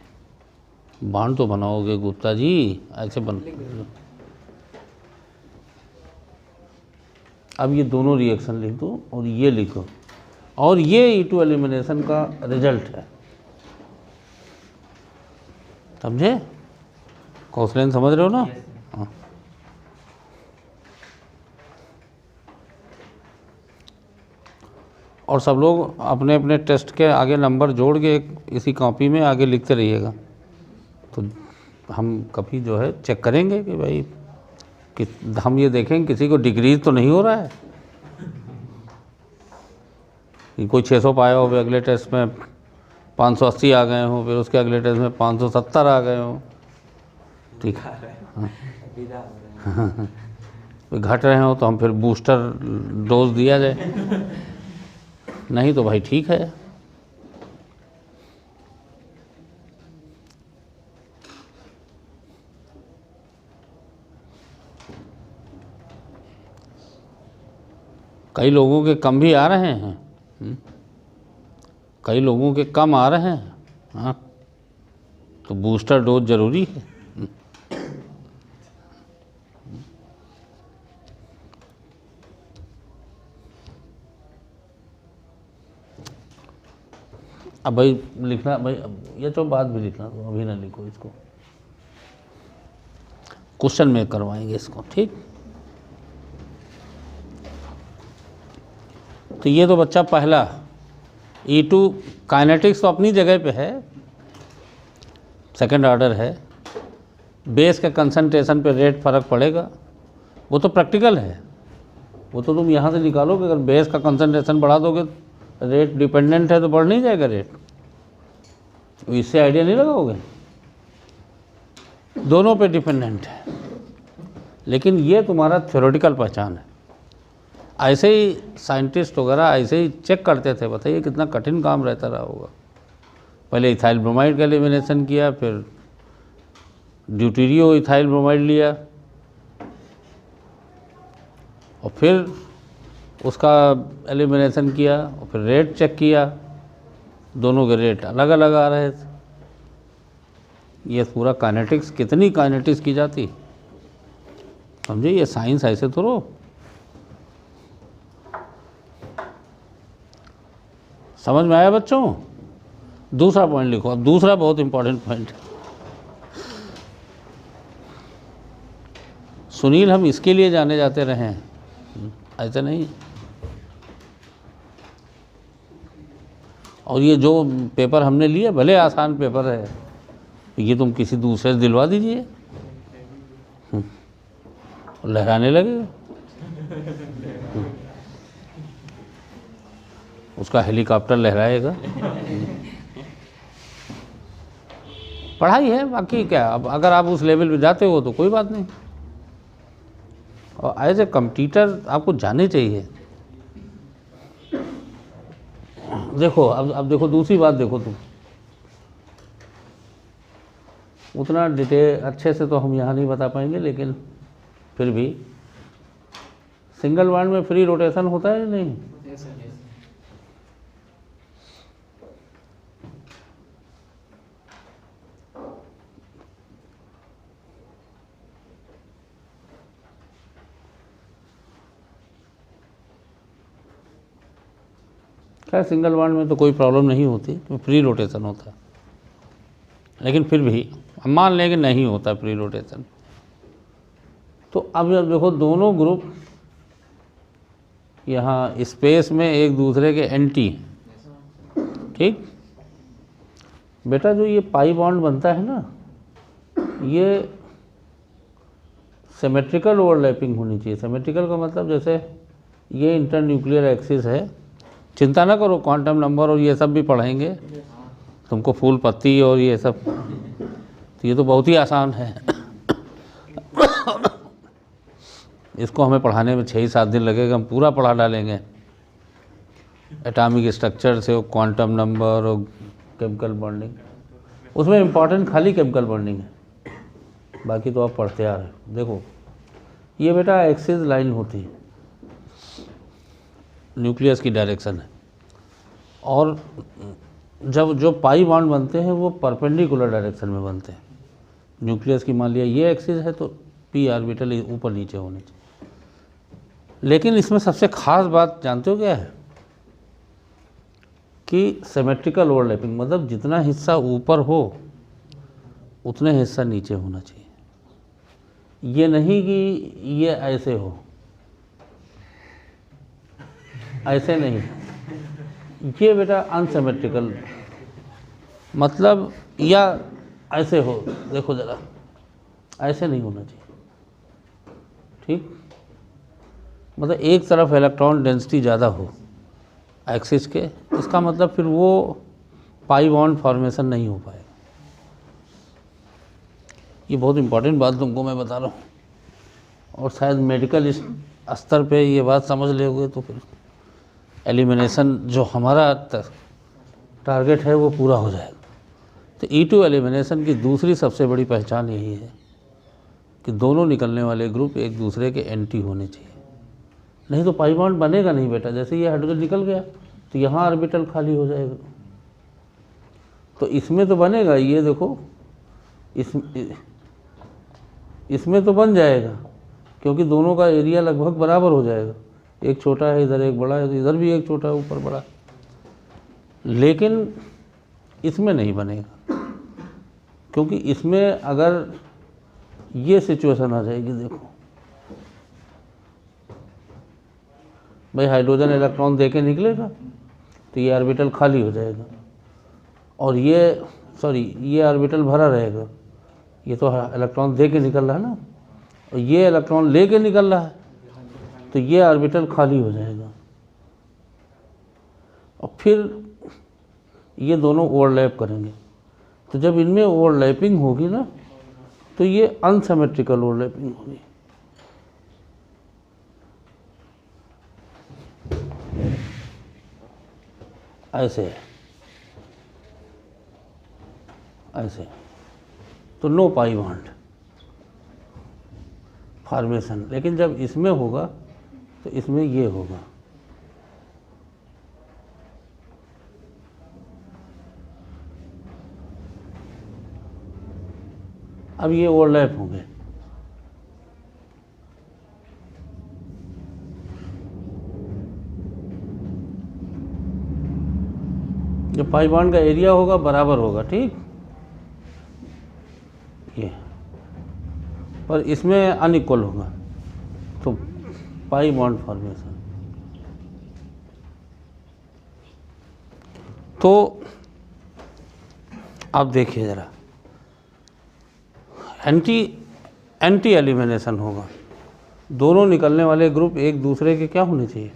A: Bond तो बनाओगे गुप्ता जी, ऐसे बन। अब ये दोनों reaction लिख दो और ये लिखो, और ये E2 एलिमिनेशन का रिजल्ट है। समझे? कौशलेन समझ रहे हो ना? हाँ। और सब लोग अपने अपने टेस्ट के आगे नंबर जोड़ के इसी कॉपी में आगे लिखते रहिएगा, तो हम कभी जो है चेक करेंगे कि भाई कि हम ये देखेंगे किसी को डिक्रीज तो नहीं हो रहा है, कि कोई 600 पाया हो, अगले टेस्ट में 580 आ गए हों, फिर उसके अगले टेस्ट में 570 आ गए हों, ठीक है, घट रहे हो तो हम फिर बूस्टर डोज दिया जाए, नहीं तो भाई ठीक है। कई लोगों के कम भी आ रहे हैं, कई लोगों के कम आ रहे हैं, हाँ, तो बूस्टर डोज जरूरी है। अब भाई लिखना, भाई ये तो बात भी लिखना, तो अभी ना लिखो इसको, क्वेश्चन में करवाएंगे इसको, ठीक। तो ये तो बच्चा पहला E2 काइनेटिक्स तो अपनी जगह पे है, सेकंड ऑर्डर है, बेस के कंसंट्रेशन पे रेट फ़र्क पड़ेगा, वो तो प्रैक्टिकल है, वो तो तुम यहाँ से निकालोगे। अगर बेस का कंसंट्रेशन बढ़ा दोगे, रेट डिपेंडेंट है तो बढ़ नहीं जाएगा रेट, इससे आइडिया नहीं लगाओगे, दोनों पे डिपेंडेंट है। लेकिन ये तुम्हारा थ्योरेटिकल पहचान है। ऐसे ही साइंटिस्ट वगैरह ऐसे ही चेक करते थे, बताइए कितना कठिन काम रहता रहा होगा। पहले इथाइल ब्रोमाइड का एलिमिनेशन किया, फिर ड्यूटेरियो इथाइल ब्रोमाइड लिया, और फिर उसका एलिमिनेशन किया, और फिर रेट चेक किया, दोनों के रेट अलग अलग आ रहे थे। ये पूरा काइनेटिक्स, कितनी काइनेटिक्स की जाती, समझे? ये साइंस ऐसे तो रो, समझ में आया बच्चों? दूसरा पॉइंट लिखो, अब दूसरा बहुत इंपॉर्टेंट पॉइंट है। सुनील हम इसके लिए जाने जाते रहे हैं, ऐसा नहीं। और ये जो पेपर हमने लिए, भले आसान पेपर है, ये तुम किसी दूसरे से दिलवा दीजिए, लहराने लगे, उसका हेलीकॉप्टर लहराएगा। पढ़ाई है, बाकी क्या। अब अगर आप उस लेवल पे जाते हो तो कोई बात नहीं, और एज ए कंप्यूटर आपको जाने चाहिए। देखो अब देखो दूसरी बात, देखो तुम उतना डिटेल अच्छे से तो हम यहाँ नहीं बता पाएंगे, लेकिन फिर भी सिंगल बॉन्ड में फ्री रोटेशन होता है या नहीं? खैर सिंगल बॉन्ड में तो कोई प्रॉब्लम नहीं होती, तो फ्री रोटेशन होता है, लेकिन फिर भी हम मान लें कि नहीं होता फ्री रोटेशन। तो अब जब देखो दोनों ग्रुप यहाँ स्पेस में एक दूसरे के एंटी, ठीक बेटा, जो ये पाई बॉन्ड बनता है ना, ये सिमेट्रिकल ओवरलैपिंग होनी चाहिए। सिमेट्रिकल का मतलब जैसे ये इंटरन्यूक्लियर एक्सिस है, चिंता ना करो, क्वांटम नंबर और ये सब भी पढ़ाएंगे तुमको, फूल पत्ती और ये सब, तो ये तो बहुत ही आसान है। इसको हमें पढ़ाने में 6-7 दिन लगेगा, हम पूरा पढ़ा डालेंगे, एटॉमिक स्ट्रक्चर से क्वांटम नंबर और केमिकल बॉन्डिंग। उसमें इम्पॉर्टेंट खाली केमिकल बॉन्डिंग है, बाकी तो आप पढ़ते आ रहे हो। देखो ये बेटा एक्सिस लाइन होती है, न्यूक्लियस की डायरेक्शन है, और जब जो पाई बॉन्ड बनते हैं वो परपेंडिकुलर डायरेक्शन में बनते हैं। न्यूक्लियस की मान लिया ये एक्सिस है तो पी ऑर्बिटल ऊपर नीचे होने चाहिए। लेकिन इसमें सबसे खास बात जानते हो क्या है कि सिमेट्रिकल ओवरलैपिंग, मतलब जितना हिस्सा ऊपर हो उतने हिस्सा नीचे होना चाहिए। ये नहीं कि ये ऐसे हो, ऐसे नहीं, ये बेटा अनसिमेट्रिकल, मतलब या ऐसे हो, देखो ज़रा ऐसे नहीं होना चाहिए, ठीक, मतलब एक तरफ इलेक्ट्रॉन डेंसिटी ज़्यादा हो एक्सिस के, इसका मतलब फिर वो पाई बॉन्ड फॉर्मेशन नहीं हो पाएगा। ये बहुत इंपॉर्टेंट बात तुमको मैं बता रहा हूँ, और शायद मेडिकल स्तर पे ये बात समझ लोगे तो फिर एलिमिनेशन जो हमारा टारगेट है वो पूरा हो जाएगा। तो E2 एलिमिनेशन की दूसरी सबसे बड़ी पहचान यही है कि दोनों निकलने वाले ग्रुप एक दूसरे के एंटी होने चाहिए, नहीं तो पाई बॉन्ड बनेगा नहीं बेटा। जैसे ये हाइड्रोजन निकल गया तो यहाँ ऑर्बिटल खाली हो जाएगा, तो इसमें तो बनेगा, ये देखो इसमें तो बन जाएगा, क्योंकि दोनों का एरिया लगभग बराबर हो जाएगा, एक छोटा है इधर, एक बड़ा है इधर, भी एक छोटा है ऊपर बड़ा, लेकिन इसमें नहीं बनेगा, क्योंकि इसमें अगर ये सिचुएशन आ जाएगी, देखो भाई हाइड्रोजन इलेक्ट्रॉन दे के निकलेगा तो ये ऑर्बिटल खाली हो जाएगा, और ये ऑर्बिटल भरा रहेगा, ये तो इलेक्ट्रॉन दे के निकल रहा है ना, और ये इलेक्ट्रॉन ले के निकल रहा है, तो ये ऑर्बिटल खाली हो जाएगा, और फिर ये दोनों ओवरलैप करेंगे। तो जब इनमें ओवरलैपिंग होगी ना, तो ये अनसिमेट्रिकल ओवरलैपिंग होगी। ऐसे ऐसे तो नो पाई बॉन्ड फॉर्मेशन। लेकिन जब इसमें होगा तो इसमें ये होगा, अब ये ओवरलैप होंगे, जो पाई बॉन्ड का एरिया होगा बराबर होगा, ठीक, ये, पर इसमें अनइक्वल होगा, तो पाई बॉन्ड फॉर्मेशन। तो अब देखिए ज़रा, एंटी एलिमिनेशन होगा, दोनों निकलने वाले ग्रुप एक दूसरे के क्या होने चाहिए,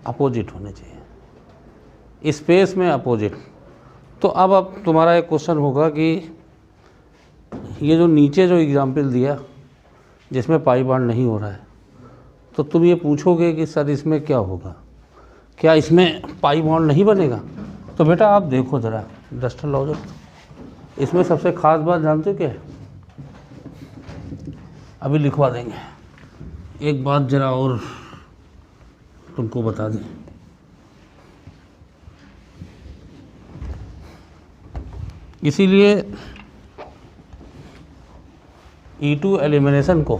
A: अपोजिट होने चाहिए, स्पेस में अपोजिट। तो अब तुम्हारा एक क्वेश्चन होगा कि ये जो नीचे जो एग्जाम्पल दिया जिसमें पाई बॉन्ड नहीं हो रहा है, तो तुम ये पूछोगे कि सर इसमें क्या होगा, क्या इसमें पाई बॉन्ड नहीं बनेगा? तो बेटा आप देखो ज़रा, डस्टर लाओ जब, इसमें सबसे ख़ास बात जानते हो क्या है? अभी लिखवा देंगे। एक बात ज़रा और तुमको बता दें, इसीलिए E2 एलिमिनेशन को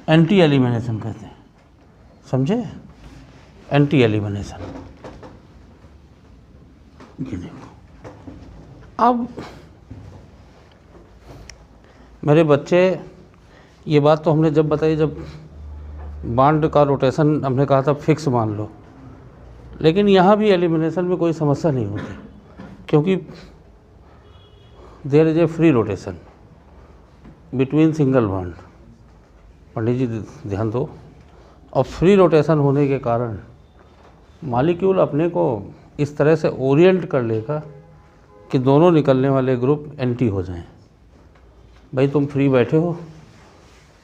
A: एंटी एलिमिनेशन कहते हैं, समझे? Anti elimination. ये देखो, अब मेरे बच्चे, ये बात तो हमने जब बताई, जब बॉन्ड का रोटेशन हमने कहा था फिक्स मान लो, लेकिन यहाँ भी एलिमिनेशन में कोई समस्या नहीं होती, क्योंकि there is a free rotation between single bond. Pandit ji ध्यान दो, और फ्री रोटेशन होने के कारण मॉलिक्यूल अपने को इस तरह से ओरिएंट कर लेगा कि दोनों निकलने वाले ग्रुप एंटी हो जाएं। भाई तुम फ्री बैठे हो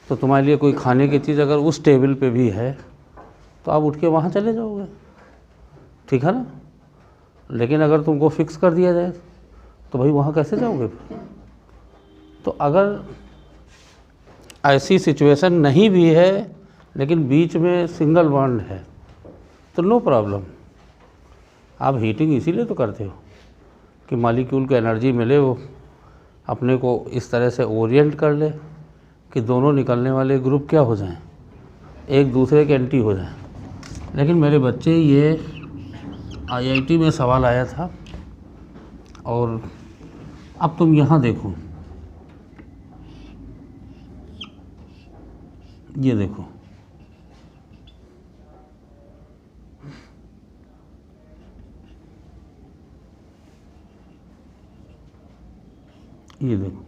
A: तो तुम्हारे लिए कोई खाने की चीज़ अगर उस टेबल पे भी है तो आप उठ के वहाँ चले जाओगे, ठीक है ना? लेकिन अगर तुमको फिक्स कर दिया जाए तो भाई वहाँ कैसे जाओगे फिर? तो अगर ऐसी सिचुएशन नहीं भी है लेकिन बीच में सिंगल बॉन्ड है तो नो प्रॉब्लम। आप हीटिंग इसीलिए तो करते हो कि मॉलिक्यूल को एनर्जी मिले, वो अपने को इस तरह से ओरिएंट कर ले कि दोनों निकलने वाले ग्रुप क्या हो जाएं, एक दूसरे के एंटी हो जाएं। लेकिन मेरे बच्चे, ये IIT में सवाल आया था, और अब तुम यहाँ देखो, ये देखो, ये देखो,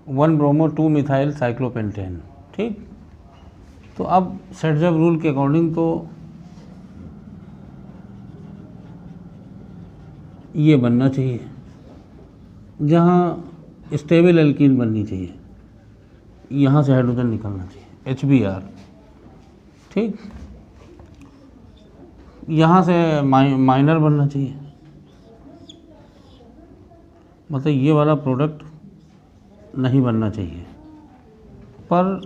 A: वन ब्रोमो 2 मिथाइल साइक्लोपेंटेन, ठीक? तो अब सेटजब रूल के अकॉर्डिंग तो ये बनना चाहिए, जहाँ स्टेबल एल्कीन बननी चाहिए, यहाँ से हाइड्रोजन निकलना चाहिए, HBr, ठीक? यहाँ से माइनर बनना चाहिए, मतलब ये वाला प्रोडक्ट नहीं बनना चाहिए। पर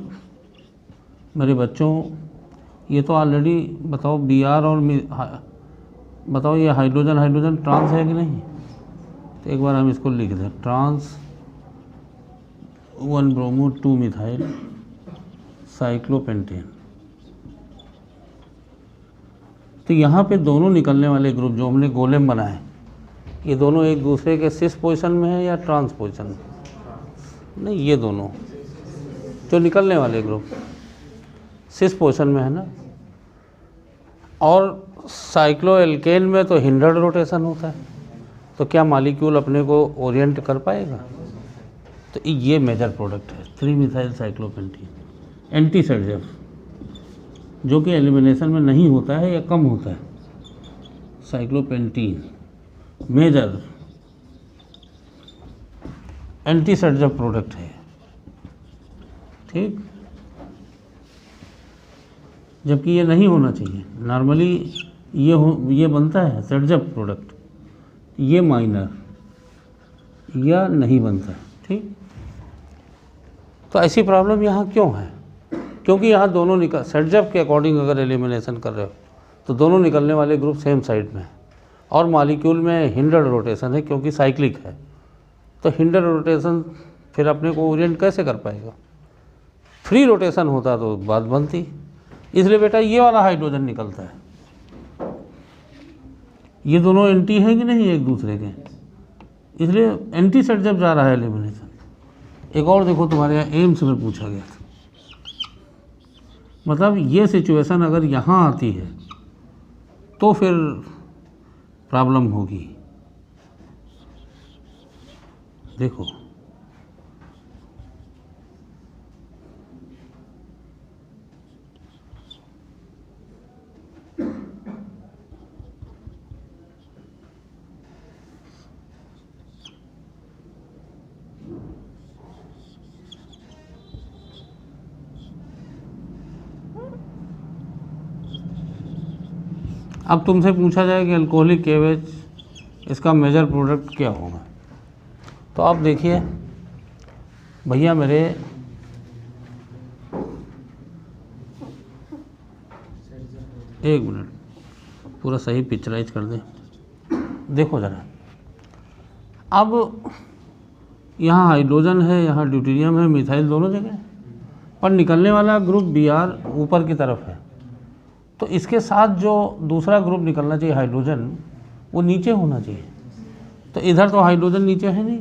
A: मेरे बच्चों, ये तो ऑलरेडी बताओ Br और बताओ ये हाइड्रोजन हाइड्रोजन ट्रांस है कि नहीं? तो एक बार हम इसको लिख दें, ट्रांस 1 ब्रोमो 2 मिथाइल साइक्लोपेंटेन। तो यहाँ पे दोनों निकलने वाले ग्रुप जो हमने गोलेम बनाए, ये दोनों एक दूसरे के सिस पोजीशन में है या ट्रांस पोजीशन में? नहीं, ये दोनों जो निकलने वाले ग्रुप सिस पोजीशन में है ना। और साइक्लो एल्केन में तो हिंडर्ड रोटेशन होता है, तो क्या मॉलिक्यूल अपने को ओरिएंट कर पाएगा? तो ये मेजर प्रोडक्ट है 3 मिथाइल साइक्लोपेंटेन, एंटी सेटजब, जो कि एलिमिनेशन में नहीं होता है या कम होता है। साइक्लोपेंटीन मेजर एंटी सेटजब प्रोडक्ट है, ठीक? जबकि ये नहीं होना चाहिए। नॉर्मली ये बनता है सेटजब प्रोडक्ट, ये माइनर या नहीं बनता है, ठीक? तो ऐसी प्रॉब्लम यहाँ क्यों है? क्योंकि यहाँ दोनों सेटजब के अकॉर्डिंग अगर एलिमिनेशन कर रहे हो तो दोनों निकलने वाले ग्रुप सेम साइड में है, और मॉलिक्यूल में हिंडर्ड रोटेशन है क्योंकि साइक्लिक है। तो हिंडर्ड रोटेशन फिर अपने को ओरिएंट कैसे कर पाएगा? फ्री रोटेशन होता तो बात बनती। इसलिए बेटा ये वाला हाइड्रोजन निकलता है। ये दोनों एंटी हैं कि नहीं एक दूसरे के, इसलिए एंटी सेटजब जा रहा है एलिमिनेशन। एक और देखो, तुम्हारे यहाँ एम्स में पूछा गया था, मतलब ये सिचुएशन अगर यहाँ आती है तो फिर प्रॉब्लम होगी। देखो, अब तुमसे पूछा जाए कि अल्कोहलिक केवेज इसका मेजर प्रोडक्ट क्या होगा, तो आप देखिए भैया मेरे, एक मिनट पूरा सही पिक्चराइज कर दें, देखो ज़रा। अब यहाँ हाइड्रोजन है, यहाँ ड्यूटेरियम है, मिथाइल दोनों जगह, पर निकलने वाला ग्रुप Br ऊपर की तरफ है, तो इसके साथ जो दूसरा ग्रुप निकलना चाहिए हाइड्रोजन, वो नीचे होना चाहिए। तो इधर तो हाइड्रोजन नीचे है नहीं,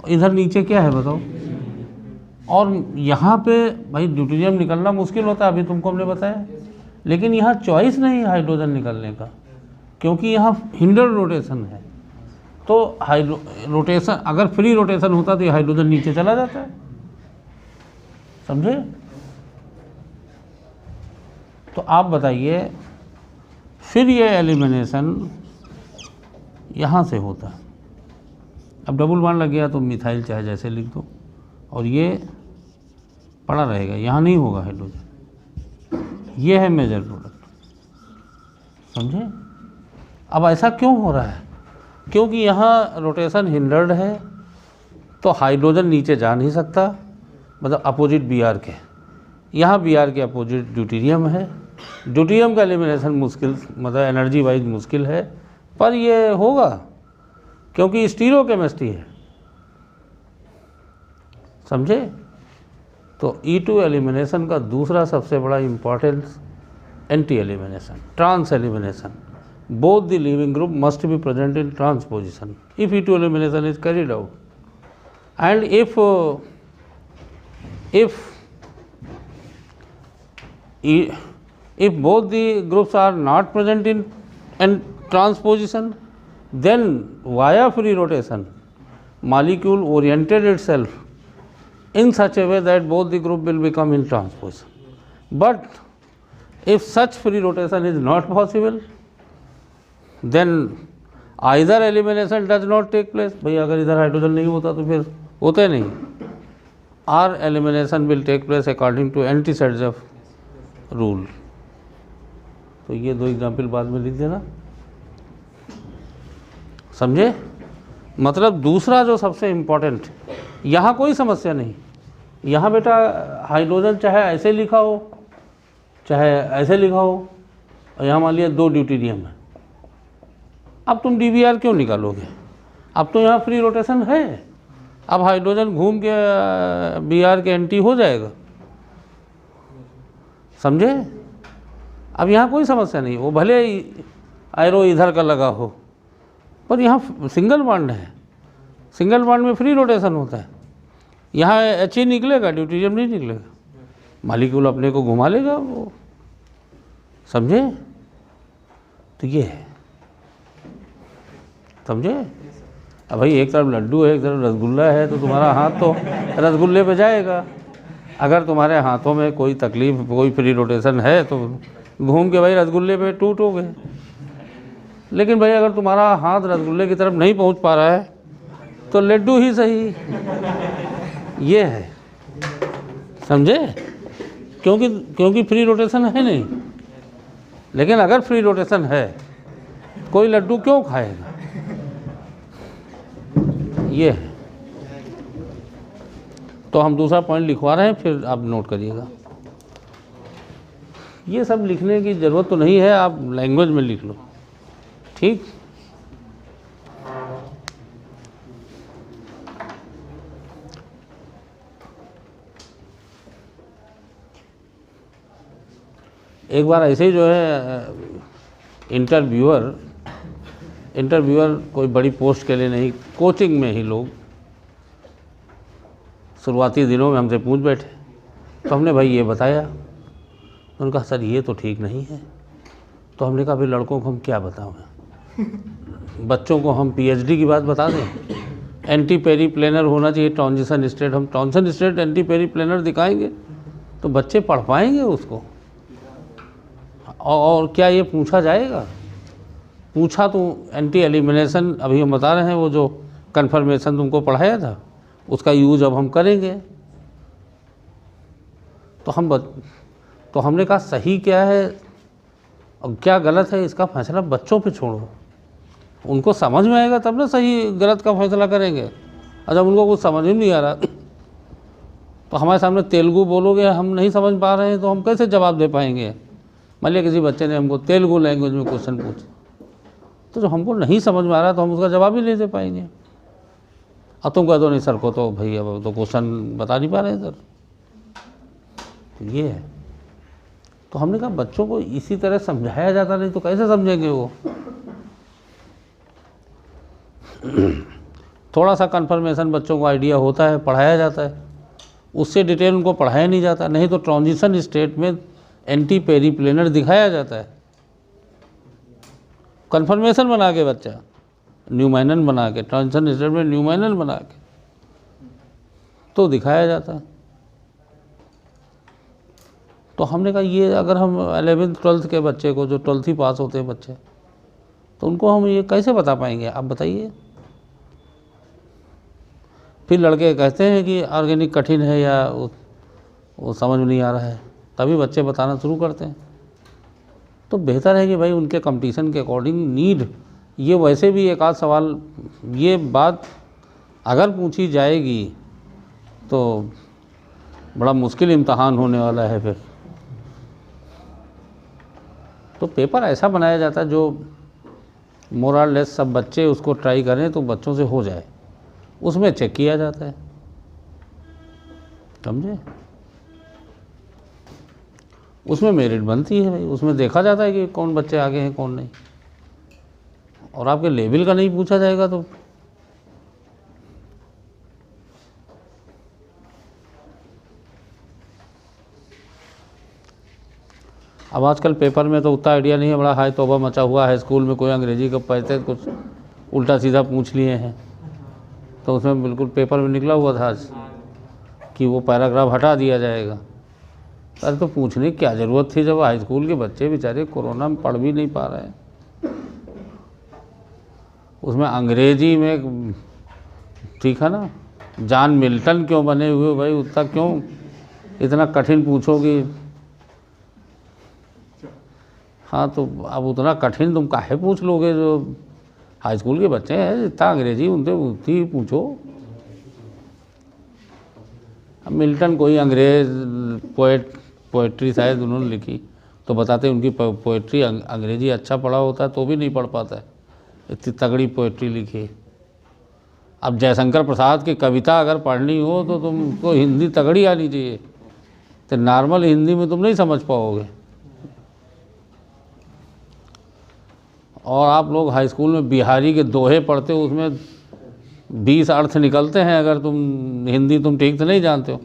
A: इधर नीचे क्या है बताओ। और यहाँ पे भाई ड्यूटेरियम निकलना मुश्किल होता है, अभी तुमको हमने बताया, लेकिन यहाँ चॉइस नहीं हाइड्रोजन निकलने का, क्योंकि यहाँ हिंडर रोटेशन है। तो रोटेशन अगर फ्री रोटेशन होता तो ये हाइड्रोजन नीचे चला जाता है, समझे। तो आप बताइए फिर ये एलिमिनेशन यहाँ से होता है। अब डबल बॉन्ड लग गया तो मिथाइल चाहे जैसे लिख दो, और ये पड़ा रहेगा, यहाँ नहीं होगा हाइड्रोजन। ये है मेजर प्रोडक्ट, समझे। अब ऐसा क्यों हो रहा है, क्योंकि यहाँ रोटेशन हिंडर्ड है, तो हाइड्रोजन नीचे जा नहीं सकता, मतलब अपोजिट Br के। यहाँ Br के अपोजिट ड्यूटेरियम है, ड्यूटेरियम का एलिमिनेशन मुश्किल, मतलब एनर्जी वाइज मुश्किल है, पर ये होगा क्योंकि स्टीरियोकेमिस्ट्री है, समझे। तो E2 एलिमिनेशन का दूसरा सबसे बड़ा importance anti elimination, trans elimination. Both the leaving group must be present in trans position if E2 elimination is carried out, and if both the groups are not present in transposition, then via free rotation molecule oriented itself in such a way that both the group will become in transposition. But if such free rotation is not possible, then either elimination does not take place. भाई अगर इधर hydrogen नहीं होता तो फिर होते नहीं, or elimination will take place according to anti-Sergev rule. तो ये दो एग्जाम्पल बाद में लिख देना, समझे। मतलब दूसरा जो सबसे इम्पोर्टेंट, यहाँ कोई समस्या नहीं, यहाँ बेटा हाइड्रोजन चाहे ऐसे लिखा हो चाहे ऐसे लिखा हो, और यहाँ मान लिया 2 ड्यूटेरियम है। अब तुम DBr क्यों निकालोगे, अब तो यहाँ फ्री रोटेशन है, अब हाइड्रोजन घूम के Br के एंटी हो जाएगा, समझे। अब यहाँ कोई समस्या नहीं, वो भले एरो इधर का लगा हो, पर यहाँ सिंगल बॉन्ड है, सिंगल बॉन्ड में फ्री रोटेशन होता है। यहाँ He निकलेगा, ड्यूटेरियम नहीं निकलेगा, मॉलिक्यूल अपने को घुमा लेगा वो, समझे। तो ये है, समझे। अब भाई एक तरफ लड्डू है एक तरफ रसगुल्ला है, तो तुम्हारा हाथ तो रसगुल्ले पे जाएगा। अगर तुम्हारे हाथों में कोई तकलीफ, कोई फ्री रोटेशन है तो घूम के भाई रसगुल्ले पे टूटोगे। लेकिन भाई अगर तुम्हारा हाथ रसगुल्ले की तरफ नहीं पहुंच पा रहा है तो लड्डू ही सही, ये है, समझे। क्योंकि फ्री रोटेशन है नहीं। लेकिन अगर फ्री रोटेशन है, कोई लड्डू क्यों खाएगा, ये है। तो हम दूसरा पॉइंट लिखवा रहे हैं, फिर आप नोट करिएगा। ये सब लिखने की ज़रूरत तो नहीं है, आप लैंग्वेज में लिख लो, ठीक। एक बार ऐसे ही जो है इंटरव्यूअर कोई बड़ी पोस्ट के लिए नहीं, कोचिंग में ही लोग शुरुआती दिनों में हमसे पूछ बैठे, तो हमने भाई ये बताया, तो उन्होंने कहा सर ये तो ठीक नहीं है। तो हमने कहा फिर लड़कों को हम क्या बताएं, बच्चों को हम PhD की बात बता दें, एंटी पेरी प्लेनर होना चाहिए ट्रांजिशन स्टेट, हम transition state anti periplanar दिखाएंगे तो बच्चे पढ़ पाएंगे उसको। और क्या ये पूछा जाएगा, पूछा तो एंटी एलिमिनेशन अभी हम बता रहे हैं, वो जो कन्फर्मेशन तुमको पढ़ाया था उसका यूज अब हम करेंगे। तो हमने कहा सही क्या है, और क्या गलत है इसका फैसला बच्चों पे छोड़ो, उनको समझ में आएगा तब ना सही गलत का फैसला करेंगे। और जब उनको कुछ समझ में नहीं आ रहा तो हमारे सामने तेलुगु बोलोगे, हम नहीं समझ पा रहे हैं तो हम कैसे जवाब दे पाएंगे। मान लिया किसी बच्चे ने हमको तेलुगु लैंग्वेज में क्वेश्चन पूछा, तो जो हमको नहीं समझ में आ रहा तो हम उसका जवाब ही नहीं दे पाएंगे। अब तुम कह दो नहीं सर को तो भाई अब तो क्वेश्चन बता नहीं पा रहे हैं सर, तो ये है। तो हमने कहा बच्चों को इसी तरह समझाया जाता, नहीं तो कैसे समझेंगे वो। थोड़ा सा कन्फर्मेशन बच्चों को आइडिया होता है, पढ़ाया जाता है, उससे डिटेल उनको पढ़ाया नहीं जाता। नहीं तो ट्रांजिशन स्टेट में एंटी पेरिप्लेनर दिखाया जाता है, कन्फर्मेशन बना के बच्चा न्यूमाइनल बना के, ट्रांजिशन स्टेट में न्यूमाइनल बना के तो दिखाया जाता है। तो हमने कहा ये अगर हम 11th-12th के बच्चे को, जो 12th ही पास होते हैं बच्चे, तो उनको हम ये कैसे बता पाएंगे, आप बताइए। फिर लड़के कहते हैं कि ऑर्गेनिक कठिन है या वो समझ में नहीं आ रहा है, तभी बच्चे बताना शुरू करते हैं। तो बेहतर है कि भाई उनके कंपटीशन के अकॉर्डिंग नीड, ये वैसे भी एक आध सवाल, ये बात अगर पूछी जाएगी तो बड़ा मुश्किल इम्तहान होने वाला है फिर। तो पेपर ऐसा बनाया जाता है जो मोर और लेस सब बच्चे उसको ट्राई करें तो बच्चों से हो जाए, उसमें चेक किया जाता है, समझे। उसमें मेरिट बनती है भाई, उसमें देखा जाता है कि कौन बच्चे आगे हैं कौन नहीं। और आपके लेवल का नहीं पूछा जाएगा तो अब आजकल पेपर में तो उतना आइडिया नहीं है, बड़ा हाई तौबा मचा हुआ है। स्कूल में कोई अंग्रेजी का पढ़ते कुछ उल्टा सीधा पूछ लिए हैं, तो उसमें बिल्कुल पेपर में निकला हुआ था आज कि वो पैराग्राफ हटा दिया जाएगा। अरे तो पूछने की क्या ज़रूरत थी जब हाई स्कूल के बच्चे बेचारे कोरोना में पढ़ भी नहीं पा रहे हैं। उसमें अंग्रेजी में ठीक है ना, जॉन मिल्टन क्यों बने हुए भाई, उतना क्यों इतना कठिन पूछोगे। हाँ तो अब उतना कठिन तुम काहे पूछ लोगे, जो हाई स्कूल के बच्चे हैं जितना अंग्रेजी उनसे उतनी ही पूछो। अब मिल्टन कोई अंग्रेज पोएट्री शायद उन्होंने लिखी, तो बताते उनकी पोएट्री अंग्रेजी अच्छा पढ़ा होता है तो भी नहीं पढ़ पाता है, इतनी तगड़ी पोएट्री लिखी। अब जयशंकर प्रसाद की कविता अगर पढ़नी हो तो तुमको हिंदी तगड़ी आनी चाहिए, तो नॉर्मल हिंदी में तुम नहीं समझ पाओगे। और आप लोग हाई स्कूल में बिहारी के दोहे पढ़ते हो, उसमें 20 अर्थ निकलते हैं अगर तुम हिंदी तुम ठीक से नहीं जानते हो।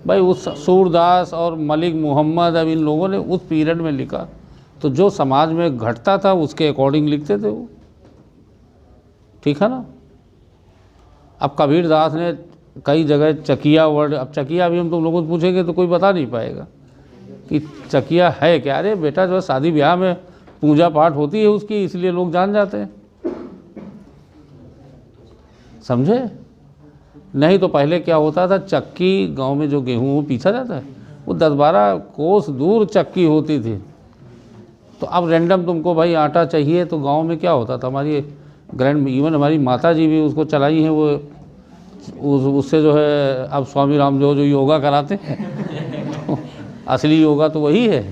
A: भाई उस सूरदास और मलिक मोहम्मद, अब इन लोगों ने उस पीरियड में लिखा, तो जो समाज में घटता था उसके अकॉर्डिंग लिखते थे वो, ठीक है ना। अब कबीर दास ने कई जगह चकिया वर्ड, अब चकिया भी हम तुम लोगों से पूछेंगे तो कोई बता नहीं पाएगा कि चकिया है क्या। अरे बेटा जो शादी ब्याह में पूजा पाठ होती है उसकी, इसलिए लोग जान जाते हैं, समझे। नहीं तो पहले क्या होता था, चक्की गांव में जो गेहूँ पीसा जाता है वो 10-12 कोस दूर चक्की होती थी। तो अब रैंडम तुमको भाई आटा चाहिए तो गांव में क्या होता था, हमारी इवन हमारी माता जी भी उसको चलाई हैं, वो उससे जो है अब स्वामी रामदेव जो योगा कराते हैं तो असली योगा तो वही है।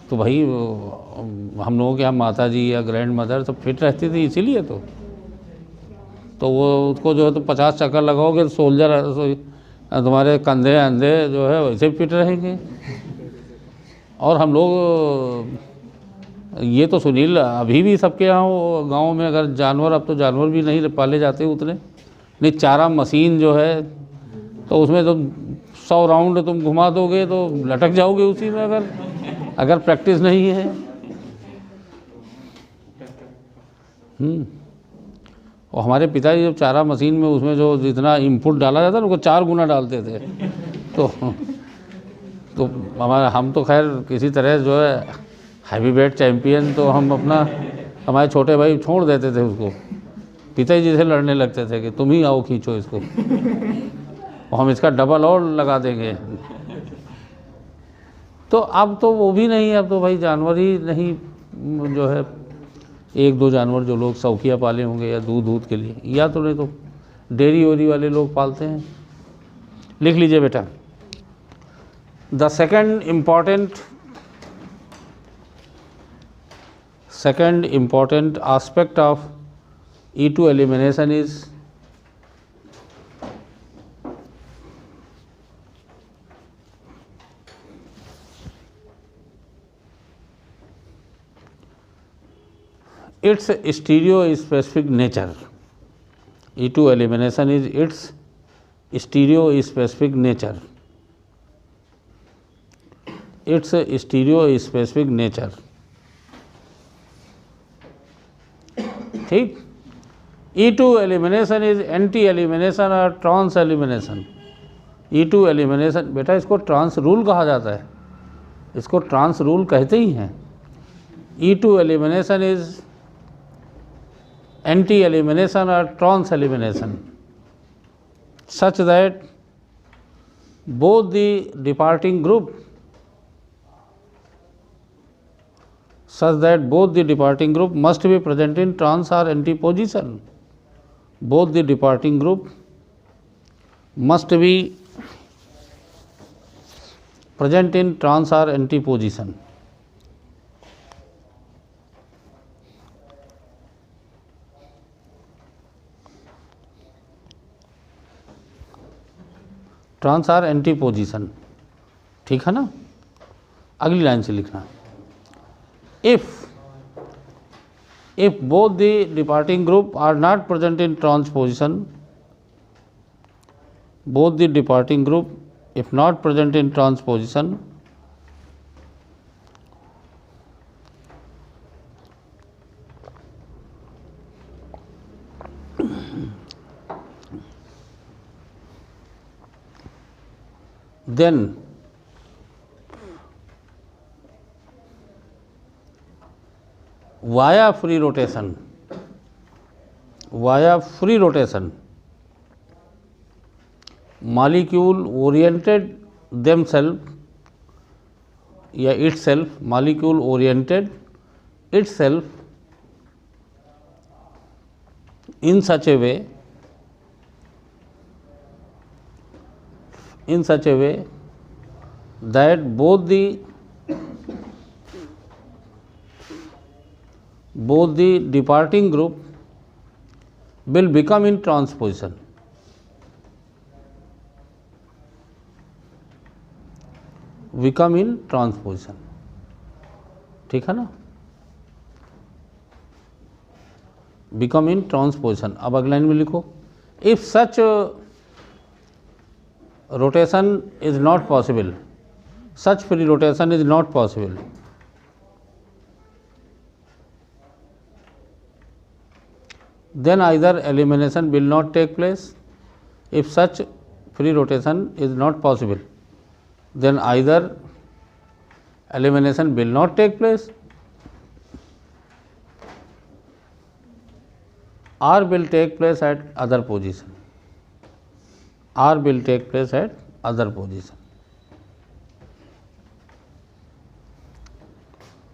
A: तो भाई हम लोगों के यहाँ माता जी या ग्रैंड मदर तो फिट रहती थी, इसीलिए तो वो उसको जो है तो 50 चक्कर लगाओगे तो सोल्जर तुम्हारे कंधे अंधे जो है वैसे फिट रहेंगे। और हम लोग ये तो सुनील अभी भी सबके यहाँ गांव में अगर जानवर, अब तो जानवर भी नहीं पाले जाते उतने, नहीं चारा मशीन जो है तो उसमें तुम 100 राउंड तुम घुमा दोगे तो लटक जाओगे उसी में, अगर प्रैक्टिस नहीं है। और हमारे पिताजी जब चारा मशीन में उसमें जो जितना इनपुट डाला जाता है उनको 4 गुना डालते थे। तो हम तो खैर किसी तरह जो है हैवी वेट चैम्पियन, तो हम अपना, हमारे छोटे भाई छोड़ देते थे उसको, पिताजी से लड़ने लगते थे कि तुम ही आओ खींचो इसको और हम इसका डबल और लगा देंगे। तो अब तो वो भी नहीं है, अब तो भाई जानवर ही नहीं जो है, एक दो जानवर जो लोग शौकिया पाले होंगे या दूध के लिए, या तो नहीं तो डेयरी वेरी वाले लोग पालते हैं। लिख लीजिए बेटा, the second important aspect of E2 elimination is its stereospecific nature. E2 elimination is its stereospecific nature. Its stereospecific nature. ठीक। E2 elimination is anti elimination और ट्रांस एलिमिनेशन। E2 elimination बेटा इसको ट्रांस रूल कहा जाता है, इसको trans rule कहते ही हैं। E2 elimination is anti elimination और trans elimination such that both the departing group must be present in trans or anti position. Both the departing group must be present in trans or anti position. Trans और anti position, ठीक है ना। अगली line से लिखना, if both the departing group are not present in trans position, both the departing group if not present in trans position, then via free rotation molecule oriented themselves या itself, molecule oriented itself in such a way that both the departing group will become in trans position. ठीक है ना, become in trans position। अब अगली line में लिखो, if such rotation is not possible, such free rotation is not possible, then either elimination will not take place. If such free rotation is not possible, then either elimination will not take place or will take place at other position,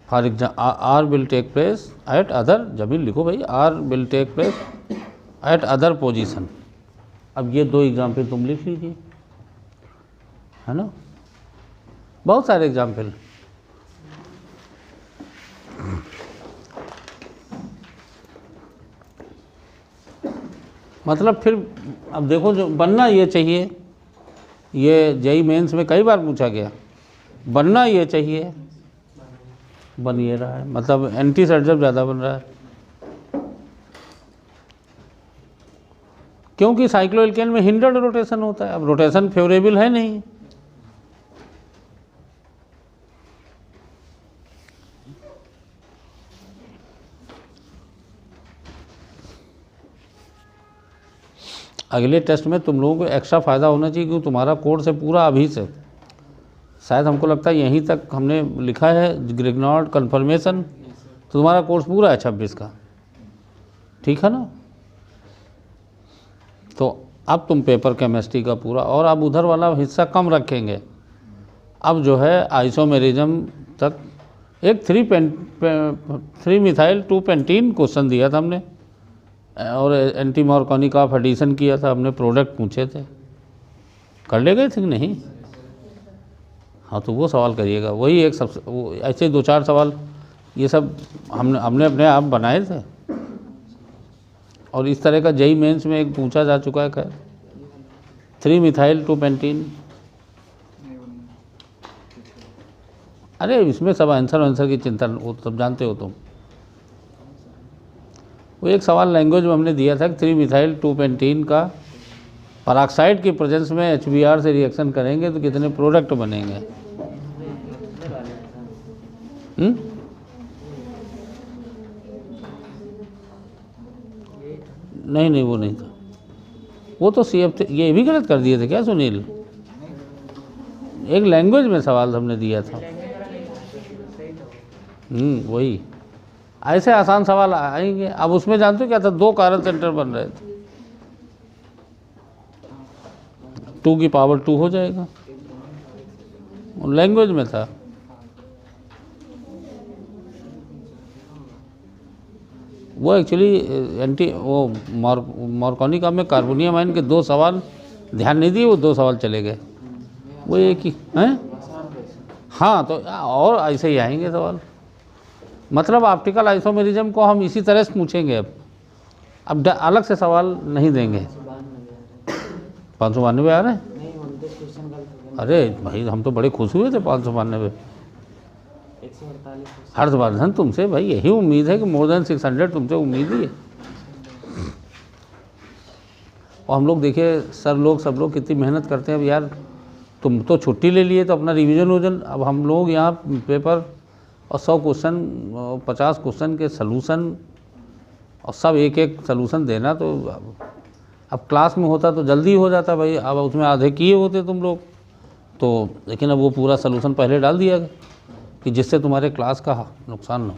A: for example are will take place at other, जब भी लिखो भाई are will take place at other position. अब ये दो example तुम लिख लीजिए, है ना, बहुत सारे एग्जाम्पल। मतलब फिर अब देखो जो बनना ये चाहिए, ये जेईई मेंस में कई बार पूछा गया, बनना ये चाहिए, बन ये रहा है, मतलब एंटी सर्जब ज़्यादा बन रहा है क्योंकि साइक्लोएल्केन में हिंडर्ड रोटेशन होता है। अब रोटेशन फेवरेबल है नहीं, अगले टेस्ट में तुम लोगों को एक्स्ट्रा फ़ायदा होना चाहिए क्योंकि तुम्हारा कोर्स है पूरा अभी से, शायद हमको लगता है यहीं तक हमने लिखा है ग्रिग्नॉर्ड कन्फर्मेशन, तो तुम्हारा कोर्स पूरा है 26 का, ठीक है ना। तो अब तुम पेपर केमिस्ट्री का पूरा, और अब उधर वाला हिस्सा कम रखेंगे, अब जो है आइसोमेरिज्म तक एक 3 मिथाइल 2 पेंटीन क्वेश्चन दिया था हमने, और एंटी मार्कोनी का ऑफ एडिशन किया था हमने, प्रोडक्ट पूछे थे, कर ले गए थे कि नहीं? हाँ, तो वो सवाल करिएगा, वही एक सबसे वो ऐसे 2-4 सवाल ये सब हमने अपने आप बनाए थे। और इस तरह का जेई मेंस में एक पूछा जा चुका है, खैर 3 मिथाइल 2 पेंटीन। अरे इसमें सब आंसर की चिंता, वो सब जानते हो तुम। वो एक सवाल लैंग्वेज में हमने दिया था कि 3 मिथाइल 2 पेंटीन का पेरोक्साइड की प्रेजेंस में HBr से रिएक्शन करेंगे तो कितने प्रोडक्ट बनेंगे। नहीं वो नहीं था, वो तो CF ये भी गलत कर दिए थे क्या सुनील? एक लैंग्वेज में सवाल हमने दिया था। वही ऐसे आसान सवाल आएंगे। अब उसमें जानते हो क्या था, 2 कारल सेंटर बन रहे थे, 2 की पावर 2 हो जाएगा, लैंग्वेज में था। वो एक्चुअली वो मार्कोनी का में कार्बोनियम आयन के 2 सवाल ध्यान नहीं दिए, वो 2 सवाल चले गए, वो एक ही हैं। हाँ, तो और ऐसे ही आएंगे सवाल। मतलब ऑप्टिकल आइसोमेरिज्म को हम इसी तरह से पूछेंगे। अब अलग से सवाल नहीं देंगे। 592 आ रहे हैं? अरे भाई, हम तो बड़े खुश हुए थे 592। हर्षवर्धन, तुमसे भाई यही उम्मीद है कि मोर देन 600 तुमसे उम्मीद ही है। और हम लोग देखिए सर लोग सब लोग कितनी मेहनत करते हैं। अब यार तुम तो छुट्टी ले लिए तो अपना रिवीजन, अब हम लोग यहाँ पेपर और 100 क्वेश्चन 50 क्वेश्चन के सलूशन और सब एक सलूशन देना, तो अब क्लास में होता तो जल्दी हो जाता भाई। अब उसमें आधे किए होते तुम लोग तो, लेकिन अब वो पूरा सलूशन पहले डाल दिया गया कि जिससे तुम्हारे क्लास का नुकसान न हो।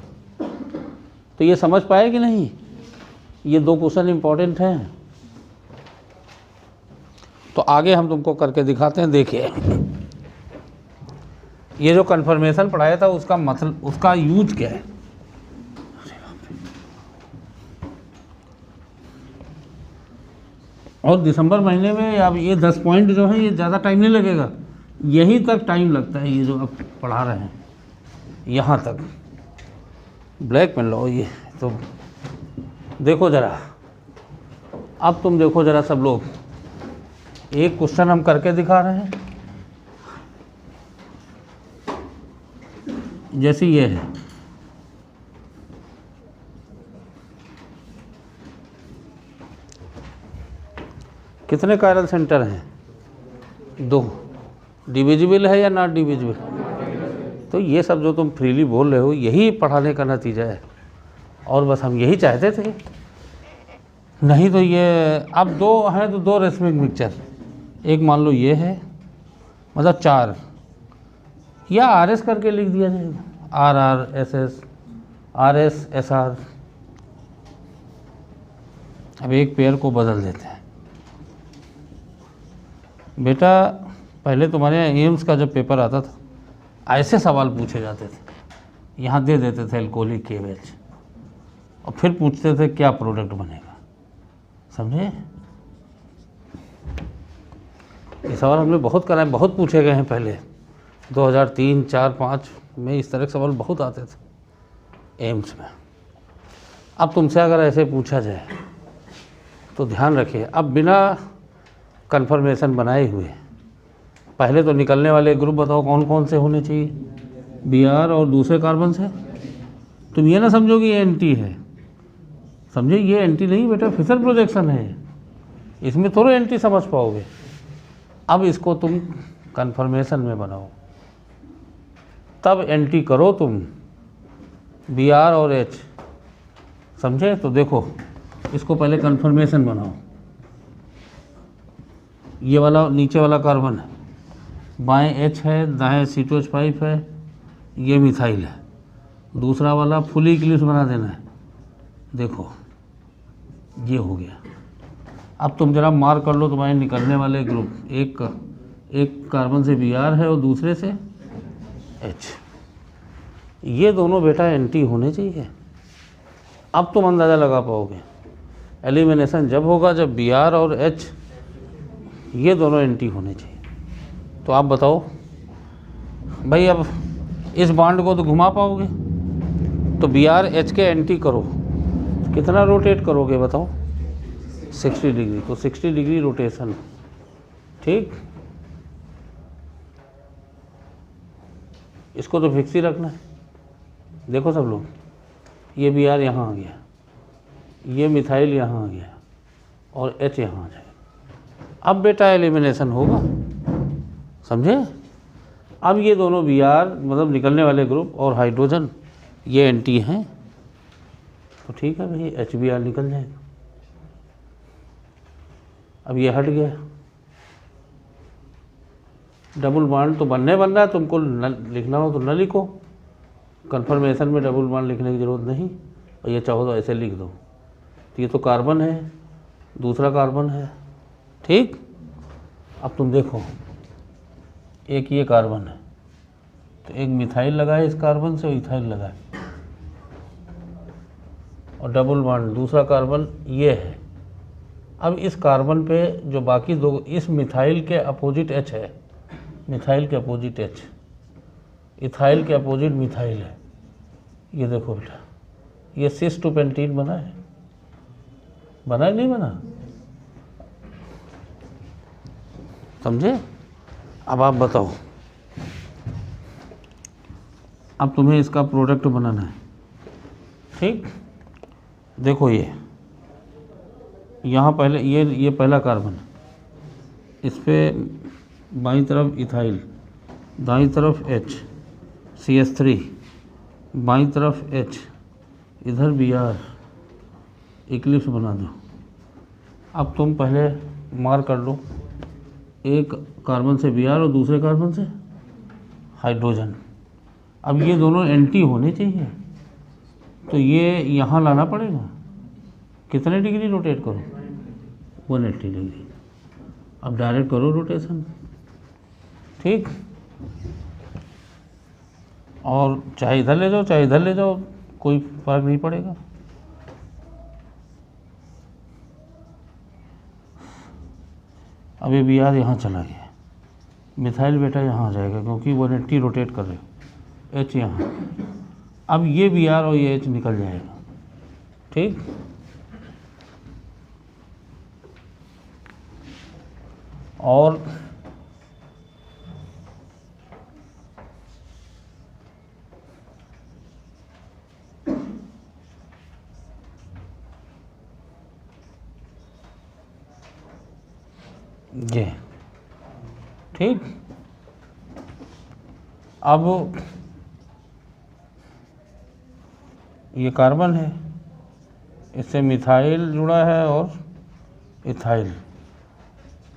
A: तो ये समझ पाए कि नहीं? ये 2 क्वेश्चन इम्पॉर्टेंट हैं। तो आगे हम तुमको करके दिखाते हैं। देखिए, ये जो कन्फर्मेशन पढ़ाया था उसका मतलब, उसका यूज क्या है। और दिसंबर महीने में अब ये 10 पॉइंट जो है ये ज़्यादा टाइम नहीं लगेगा, यहीं तक टाइम लगता है। ये जो अब पढ़ा रहे हैं यहाँ तक ब्लैक पेन लो। ये तो देखो ज़रा, अब तुम देखो ज़रा सब लोग, एक क्वेश्चन हम करके दिखा रहे हैं। जैसे ये है, कितने कायरल सेंटर हैं? 2। डिविजिबल है या नॉट डिविजिबल? तो ये सब जो तुम फ्रीली बोल रहे हो यही पढ़ाने का नतीजा है, और बस हम यही चाहते थे। नहीं तो ये अब 2 हैं तो 2 रेसमिक मिक्सचर, एक मान लो ये है, मतलब 4, या RS करके लिख दिया जाएगा, RR SS RS SR। अब एक पेयर को बदल देते हैं। बेटा पहले तुम्हारे एम्स का जब पेपर आता था ऐसे सवाल पूछे जाते थे, यहाँ दे देते थे एल्कोहलिक KH और फिर पूछते थे क्या प्रोडक्ट बनेगा। समझे? ये सवाल हमने बहुत कराए, बहुत पूछे गए हैं पहले 2003, 4, 5 में इस तरह के सवाल बहुत आते थे एम्स में। अब तुमसे अगर ऐसे पूछा जाए तो ध्यान रखिए, अब बिना कन्फर्मेशन बनाए हुए पहले तो निकलने वाले ग्रुप बताओ कौन कौन से होने चाहिए। Br और दूसरे कार्बन से। तुम ये ना समझो कि ये एंटी है, समझे? ये एंटी नहीं बेटा, फिशर प्रोजेक्शन है, इसमें थोड़ा एंटी समझ पाओगे। अब इसको तुम कन्फर्मेशन में बनाओ, तब एंटी करो तुम Br और H। समझे? तो देखो इसको पहले कन्फर्मेशन बनाओ। ये वाला नीचे वाला कार्बन है, बाएं H है, दाएं C2H5 है, ये मिथाइल है। दूसरा वाला फुली इक्लिप्स बना देना है। देखो ये हो गया। अब तुम जरा मार्क कर लो तुम्हारे निकलने वाले ग्रुप। एक कार्बन से Br है और दूसरे से H। ये दोनों बेटा एंटी होने चाहिए। अब तुम अंदाज़ा लगा पाओगे एलिमिनेशन जब होगा जब Br और H ये दोनों एंटी होने चाहिए। तो आप बताओ भाई, अब इस बॉन्ड को तो घुमा पाओगे, तो Br H के एंटी करो, कितना रोटेट करोगे बताओ? 60 डिग्री। तो 60 डिग्री रोटेशन, ठीक। इसको तो फिक्स ही रखना है। देखो सब लोग, ये Br यहाँ आ गया, ये मिथाइल यहाँ आ गया और H यहाँ आ जाएगा। अब बेटा एलिमिनेशन होगा, समझे? अब ये दोनों Br मतलब निकलने वाले ग्रुप और हाइड्रोजन ये एंटी हैं, तो ठीक है भाई, HBr निकल जाएगा। अब ये हट गया, डबल बॉन्ड तो बनना है, तुमको न लिखना हो तो न लिखो, कन्फर्मेशन में डबल बॉन्ड लिखने की ज़रूरत नहीं, और ये चाहो तो ऐसे लिख दो। तो ये तो कार्बन है, दूसरा कार्बन है, ठीक। अब तुम देखो, एक ये कार्बन है, तो एक मिथाइल लगा है इस कार्बन से और इथाइल लगा है, और डबल बॉन्ड दूसरा कार्बन ये है। अब इस कार्बन पे जो बाकी दो, इस मिथाइल के अपोजिट H है, मिथाइल के अपोजिट H, इथाइल के अपोजिट मिथाइल है। ये देखो बेटा, ये सिस टू पेंटीन बना है, बना है नहीं बना? समझे? अब आप बताओ, अब तुम्हें इसका प्रोडक्ट बनाना है, ठीक। देखो ये यहाँ पहले ये पहला कार्बन, इस पे बाईं तरफ इथाइल, दाईं तरफ H CH3, बाईं तरफ H, इधर Br, इक्लिप्स बना दो। अब तुम पहले मार कर लो, एक कार्बन से Br और दूसरे कार्बन से हाइड्रोजन। अब ये दोनों एंटी होने चाहिए, तो ये यहाँ लाना पड़ेगा। कितने डिग्री रोटेट करो? 180 डिग्री। अब डायरेक्ट करो रोटेशन, ठीक। और चाहे इधर ले जाओ चाहे इधर ले जाओ, कोई फर्क नहीं पड़ेगा। अब ये Br यहाँ चला गया, मिथाइल बेटा यहाँ आ जाएगा क्योंकि 180 रोटेट कर रहे हो, H यहाँ। अब ये Br और ये H निकल जाएगा, ठीक। और ये, ठीक। अब ये कार्बन है, इससे मिथाइल जुड़ा है और इथाइल,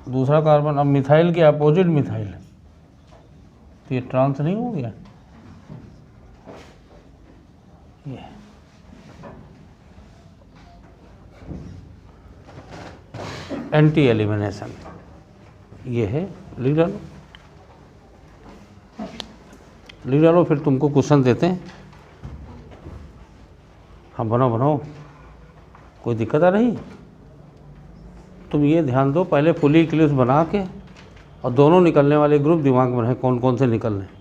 A: दूसरा कार्बन। अब मिथाइल के अपोजिट मिथाइल है, तो ये ट्रांस नहीं हो गया, ये एंटी एलिमिनेशन। ये है, लिख डालो, लिख डालो, फिर तुमको क्वेश्चन देते हैं। हाँ बनाओ, कोई दिक्कत आ रही? तुम ये ध्यान दो, पहले फुली इक्लिप्स बना के और दोनों निकलने वाले ग्रुप दिमाग में रहे कौन कौन से निकल रहे हैं।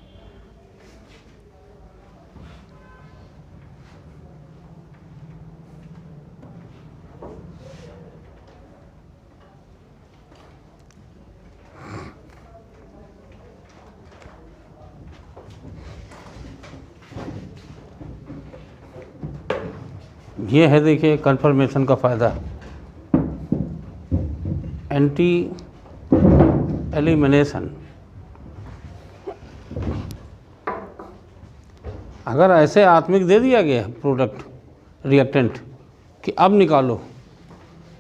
A: ये है, देखिए कन्फर्मेशन का फ़ायदा, एंटी एलिमिनेशन। अगर ऐसे आत्मिक दे दिया गया प्रोडक्ट रिएक्टेंट कि अब निकालो,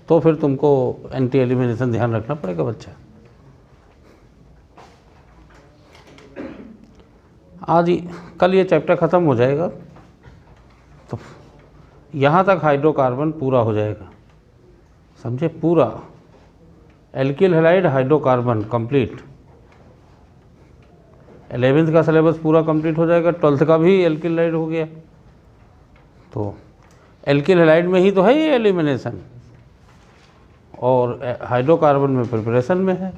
A: तो फिर तुमको एंटी एलिमिनेशन ध्यान रखना पड़ेगा बच्चा। आज कल ये चैप्टर ख़त्म हो जाएगा, तो यहाँ तक हाइड्रोकार्बन पूरा हो जाएगा, समझे? पूरा alkyl halide hydrocarbon complete. 11th का सिलेबस पूरा कंप्लीट हो जाएगा, 12th का भी एल्किल हैलाइड हो गया। तो एल्किल हैलाइड में ही तो है ये एलिमिनेशन, और हाइड्रोकार्बन में प्रिपरेशन में है।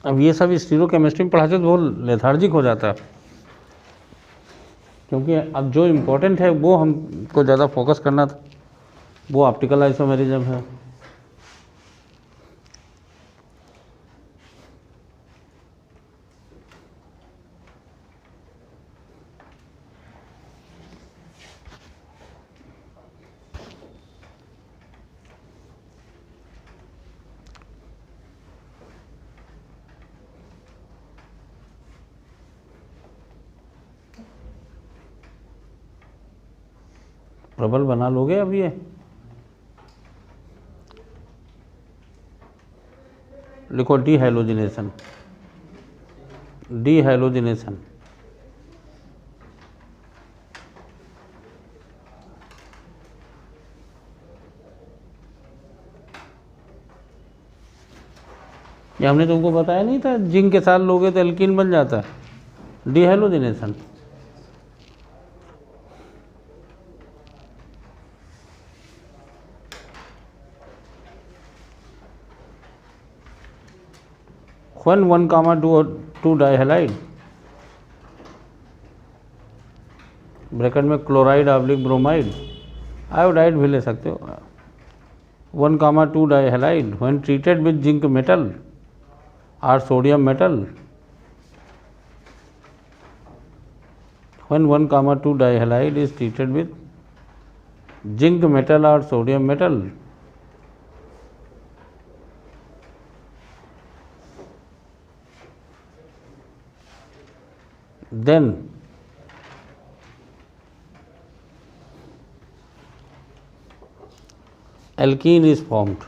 A: अब ये सब स्टीरियोकेमिस्ट्री में पढ़ाते तो बहुत लेथार्जिक हो जाता है, क्योंकि अब जो इम्पोर्टेंट है वो हमको ज़्यादा फोकस करना था, वो ऑप्टिकल आइसोमेरिज्म है। प्रबल बना लोगे अब ये? लिखो डीहाइलोजिनेशन, डीहाइलोजिनेशन। ये हमने तुमको बताया नहीं था, जिंक के साथ लोगे तो एल्कीन बन जाता है, डीहाइलोजिनेशन। when 1,2 डाइहैलाइड, ब्रैकेट में क्लोराइड ऑब्लिक ब्रोमाइड, आयोडाइड भी ले सकते हो। 1,2 डाइहैलाइड when treated with zinc metal or sodium metal, when 1,2 dihalide is treated with zinc metal or sodium metal, then alkene is formed.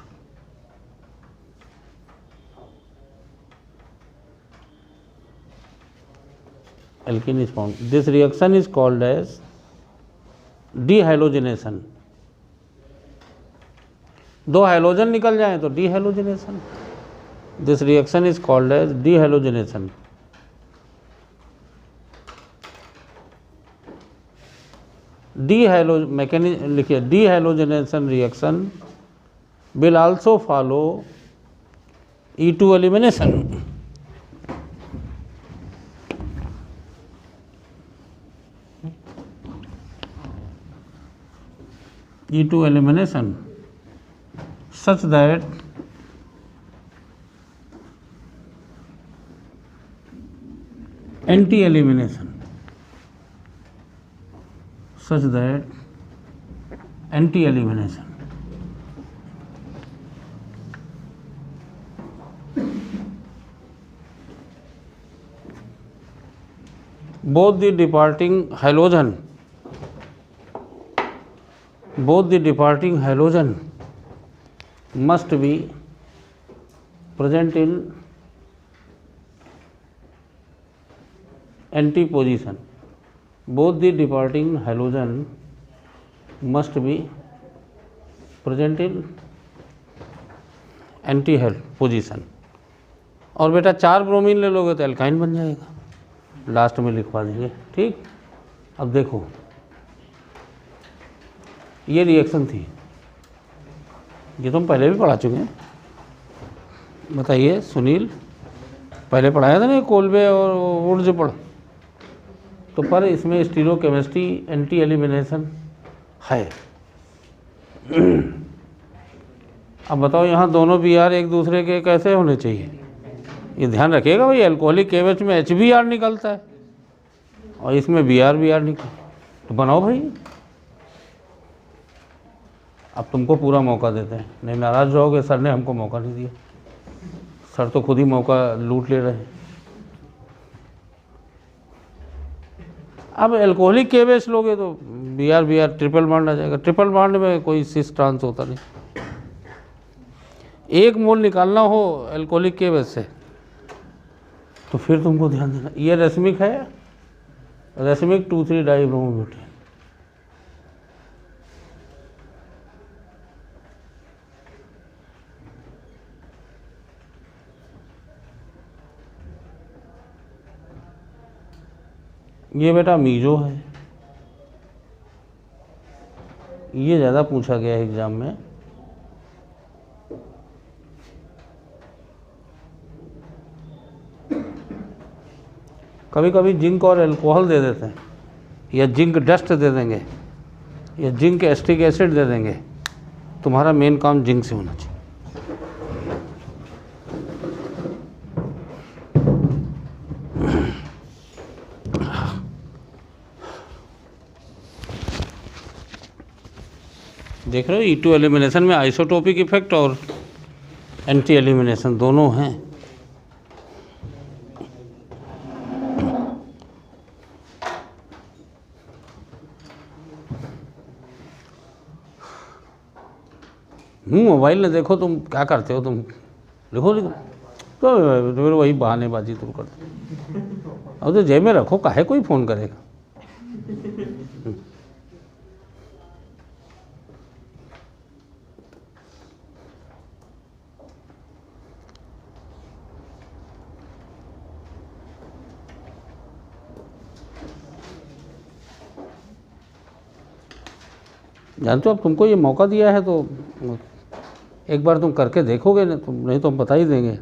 A: Alkene is formed. This reaction is called as dehalogenation. दो halogen निकल जाए तो dehalogenation. This reaction is called as dehalogenation. mechanism लिखिए, dehalogenation reaction will also follow E2 elimination. E2 elimination such that anti-elimination, such that anti-elimination. both the departing halogen must be present in anti position. Both the departing halogen must be present in anti hail position. और बेटा 4 bromine ले लोगे तो alkyne बन जाएगा, last में लिखवा दीजिए। ठीक, अब देखो ये रिएक्शन थी, ये तुम पहले भी पढ़ा चुके हैं। बताइए सुनील, पहले पढ़ाया था ना कोल्बे और वुड्स पढ़, तो पर इसमें स्टीरियोकेमिस्ट्री एंटी एलिमिनेशन है। अब बताओ यहाँ दोनों बीआर एक दूसरे के कैसे होने चाहिए, ये ध्यान रखिएगा भाई। अल्कोहलिक केमिस्ट में HBr निकलता है और इसमें Br निकल, तो बनाओ भाई। अब तुमको पूरा मौका देते हैं, नहीं नाराज रहोगे, सर ने हमको मौका नहीं दिया, सर तो खुद ही मौका लूट ले रहे हैं। अब अल्कोहलिक केमिस्ट लोगे तो Br ट्रिपल बॉन्ड आ जाएगा, ट्रिपल बॉन्ड में कोई सिस ट्रांस होता नहीं। 1 मोल निकालना हो अल्कोहलिक केमिस्ट से तो फिर तुमको ध्यान देना, ये रेसमिक है, रेसमिक 2,3 डाइब्रोमोब्यूटेन। ये बेटा मीजो है, ये ज़्यादा पूछा गया है एग्जाम में। कभी कभी जिंक और अल्कोहल दे देते हैं, या जिंक डस्ट दे देंगे, या जिंक एस्टिक एसिड दे देंगे, तुम्हारा मेन काम जिंक से होना चाहिए। देख रहे हो E2 एलिमिनेशन में आइसोटोपिक इफेक्ट और एंटी एलिमिनेशन दोनों हैं। मोबाइल ने देखो, तुम क्या करते हो, तुम लिखो तो फिर वही बहानेबाजी तुम करते हो। अब तो जेब में रखो, काहे कोई फ़ोन करेगा। जानते हो, अब तुमको ये मौका दिया है तो एक बार तुम करके देखोगे ना, तुम नहीं तो हम बता ही देंगे।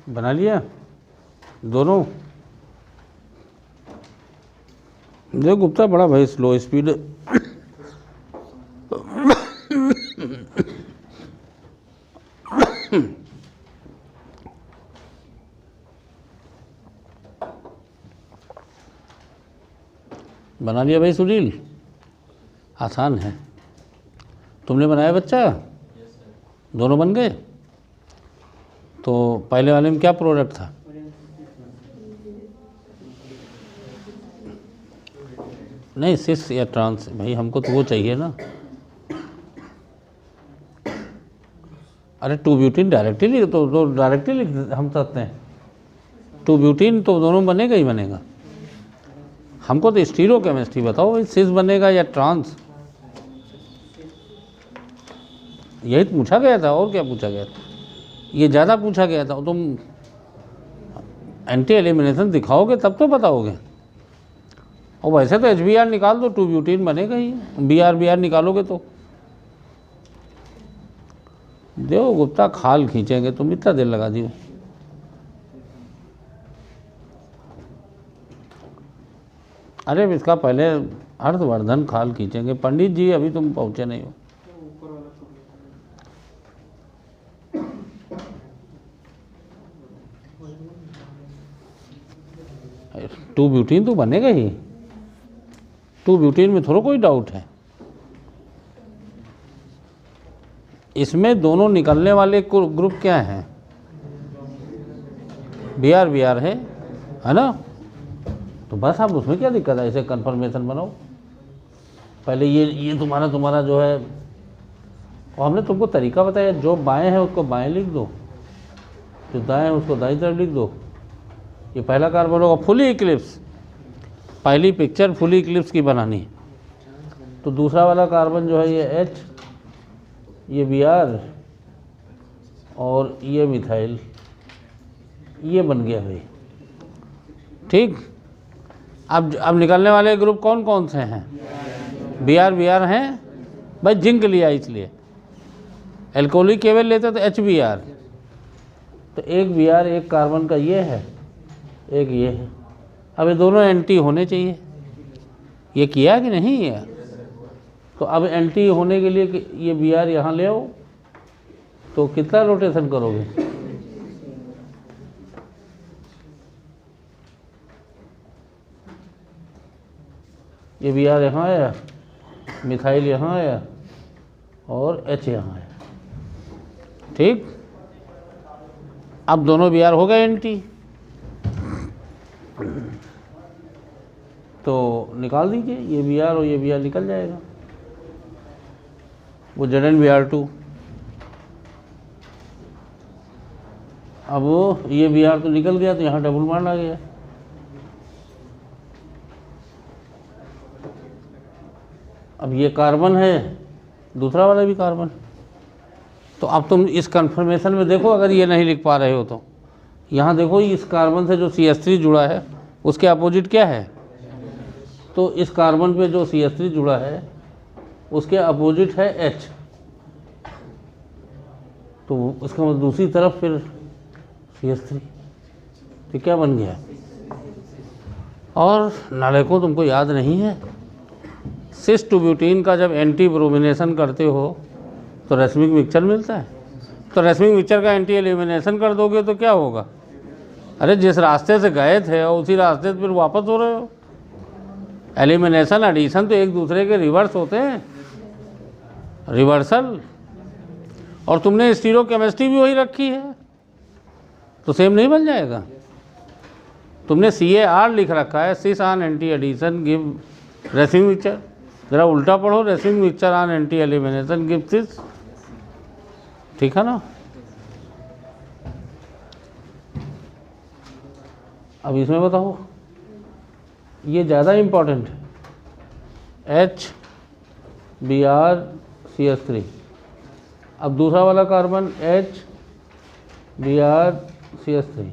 A: बना लिया दोनों। देखो गुप्ता बड़ा भाई स्लो स्पीड बना लिया भाई सुनील? आसान है। तुमने बनाया बच्चा? दोनों बन गए? तो पहले वाले में क्या प्रोडक्ट था? नहीं, सिस या ट्रांस भाई, हमको तो वो चाहिए ना। अरे 2 ब्यूटीन डायरेक्टली लिख तो डायरेक्टली लिख हम सकते हैं। 2 ब्यूटीन तो दोनों बनेगा ही बनेगा। हमको तो स्टीरो केमिस्ट्री बताओ भाई, सिस बनेगा या ट्रांस? यही तो पूछा गया था, और क्या पूछा गया था? ये ज़्यादा पूछा गया था। तुम एंटी एलिमिनेशन दिखाओगे तब तो बताओगे। और वैसे तो HBr निकाल दो, 2 ब्यूटीन बनेगा ही। BR निकालोगे तो देव गुप्ता खाल खींचेंगे। तुम इतना देर लगा दियो। अरे इसका पहले हर्षवर्धन खाल खींचेंगे। पंडित जी अभी तुम पहुँचे नहीं हो। टू ब्यूटीन तो बनेगा ही। 2 ब्यूटीन में थोड़ा कोई डाउट है। इसमें दोनों निकलने वाले ग्रुप क्या हैं? BR है ना? तो बस आप उसमें क्या दिक्कत है? इसे कंफर्मेशन बनाओ। पहले ये तुम्हारा जो है, और हमने तुमको तरीका बताया, जो बाएं है उसको बाएं लिख दो, जो दाएं है उसको दाईं तरफ लिख दो। ये पहला कार्बन होगा फुली इक्लिप्स। पहली पिक्चर फुली इक्लिप्स की बनानी है। तो दूसरा वाला कार्बन जो है ये H, ये Br और ये मिथाइल, ये बन गया भाई। ठीक। अब निकलने वाले ग्रुप कौन कौन से हैं? Br हैं भाई, जिंक लिया इसलिए। एल्कोहलिक केवल लेते तो HBr। तो एक Br एक कार्बन का ये है, एक ये है। अब ये दोनों एंटी होने चाहिए। ये किया कि नहीं है? तो अब एंटी होने के लिए ये Br यहाँ ले आओ, तो कितना रोटेशन करोगे? ये Br यहाँ आया, मिथाइल यहाँ आया और H यहाँ आया। ठीक। अब दोनों Br हो गए एंटी, तो निकाल दीजिए। ये Br और ये Br निकल जाएगा। वो ZnBr2। अब ये Br तो निकल गया, तो यहाँ डबल बॉन्ड आ गया। अब ये कार्बन है, दूसरा वाला भी कार्बन। तो अब तुम इस कन्फर्मेशन में देखो, अगर ये नहीं लिख पा रहे हो तो यहाँ देखो, इस कार्बन से जो CH3 जुड़ा है उसके अपोजिट क्या है? तो इस कार्बन पे जो CH3 जुड़ा है उसके अपोजिट है H। तो उसका मतलब दूसरी तरफ फिर CH3। तो क्या बन गया? और नालायकों, तुमको याद नहीं है, सिस 2 ब्यूटीन का जब एंटी ब्रोमिनेशन करते हो तो रेसमिक मिक्सचर मिलता है। तो रेसमिक मिक्सचर का एंटी एलिमिनेशन कर दोगे तो क्या होगा? अरे जिस रास्ते से गए थे और उसी रास्ते से फिर वापस हो रहे हो। एलिमिनेशन एडिशन तो एक दूसरे के रिवर्स होते हैं, रिवर्सल। और तुमने स्टीरो केमिस्ट्री भी वही रखी है, तो सेम नहीं बन जाएगा? तुमने CAR लिख रखा है, cis on anti addition give racemic mixture. ज़रा उल्टा पढ़ो, racemic mixture on anti elimination give cis. ठीक है ना? अब इसमें बताओ, ये ज़्यादा इम्पोर्टेंट है। H Br CH3। अब दूसरा वाला कार्बन H Br CH3।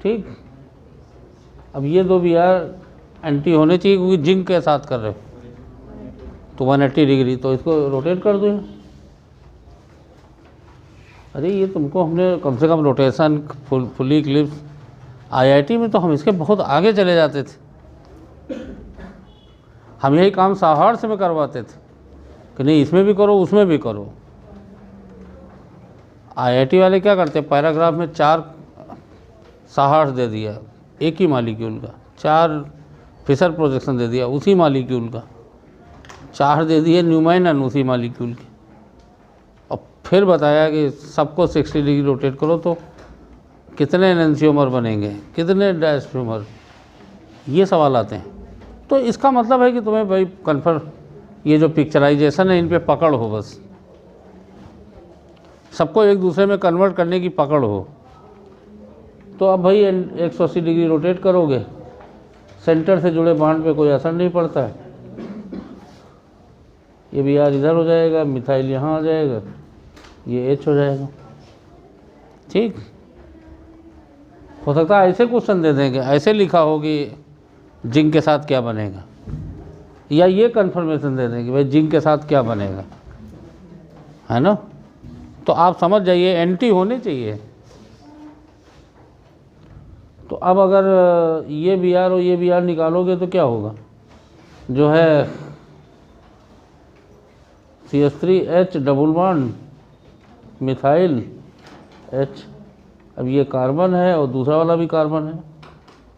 A: ठीक। अब ये दो Br एंटी होने चाहिए, क्योंकि जिंक के साथ कर रहे हो तो 180 डिग्री। तो इसको रोटेट कर दो। अरे ये तुमको हमने कम से कम रोटेशन फुली इक्लिप्स, IIT में तो हम इसके बहुत आगे चले जाते थे। हम यही काम साहर्स में करवाते थे कि नहीं, इसमें भी करो उसमें भी करो। आईआईटी वाले क्या करते हैं, पैराग्राफ में 4 साहर्स दे दिया एक ही मालिक्यूल का, 4 फिशर प्रोजेक्शन दे दिया उसी मालिक्यूल का, 4 दे दिए न्यूमैनन उसी मालिक्यूल के, और फिर बताया कि सबको 60 डिग्री रोटेट करो तो कितने एनेंशियोमर बनेंगे, कितने डायस्ट्रोमर, ये सवाल आते हैं। तो इसका मतलब है कि तुम्हें भाई कन्फर्म ये जो पिक्चराइजेशन है इन पे पकड़ हो, बस सबको एक दूसरे में कन्वर्ट करने की पकड़ हो। तो अब भाई 180 डिग्री रोटेट करोगे, सेंटर से जुड़े बॉन्ड पे कोई असर नहीं पड़ता है, ये भी यार इधर हो जाएगा, मिथाइल यहाँ आ जाएगा, ये H हो जाएगा। ठीक, हो सकता है ऐसे क्वेश्चन दे देंगे, ऐसे लिखा हो कि जिंक के साथ क्या बनेगा, या ये कंफर्मेशन दे देंगे भाई जिंक के साथ क्या बनेगा, है ना। तो आप समझ जाइए एंटी होने चाहिए। तो अब अगर ये बी आर और ये बी आर निकालोगे तो क्या होगा, जो है CH3H double bond methyl H, अब ये कार्बन है और दूसरा वाला भी कार्बन है,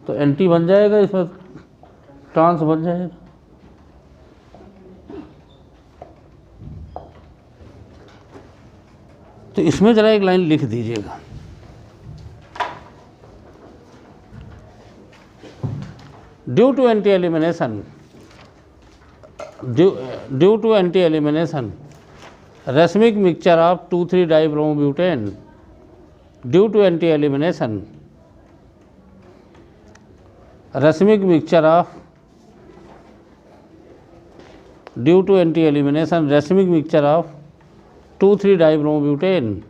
A: तो एंटी बन जाएगा, इसमें ट्रांस बन जाएगा। तो इसमें ज़रा एक लाइन लिख दीजिएगा, due to anti elimination racemic mixture of 2,3-dibromobutane, due to anti elimination racemic mixture of due to anti elimination racemic mixture of 2,3-dibromobutane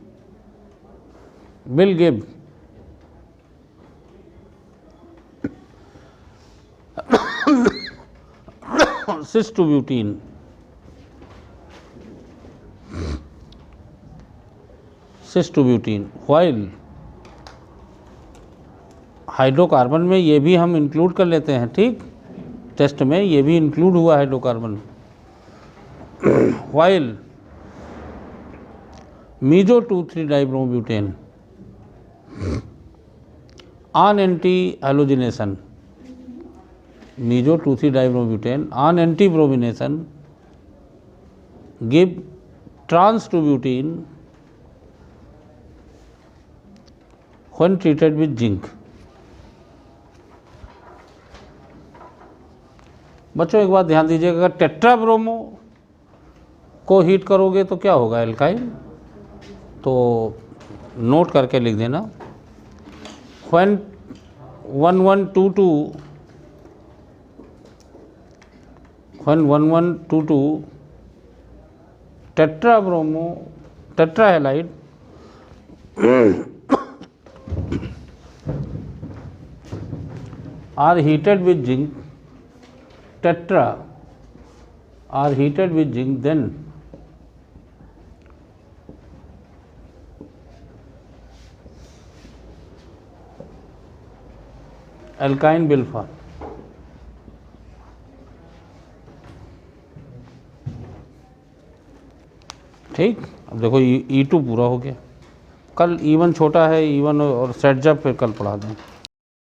A: will give cis-2-butene, while hydrocarbon में ये भी हम इंक्लूड कर लेते हैं, ठीक, टेस्ट में ये भी इंक्लूड हुआ hydrocarbon, while meso 2,3-dibromobutane on anti-halogenation, meso 2,3-dibromobutane on anti-bromination give trans-2-butene when treated with zinc। बच्चों एक बात ध्यान दीजिएगा, अगर टेट्राब्रोमो को हीट करोगे तो क्या होगा, एल्काइल, तो नोट करके लिख देना, when 1122 tetrahydride are heated with zinc, then alkyne will form। ठीक, अब देखो E2 पूरा हो गया, कल E1 छोटा है, E1 और सेट जब फिर कल पढ़ा दें।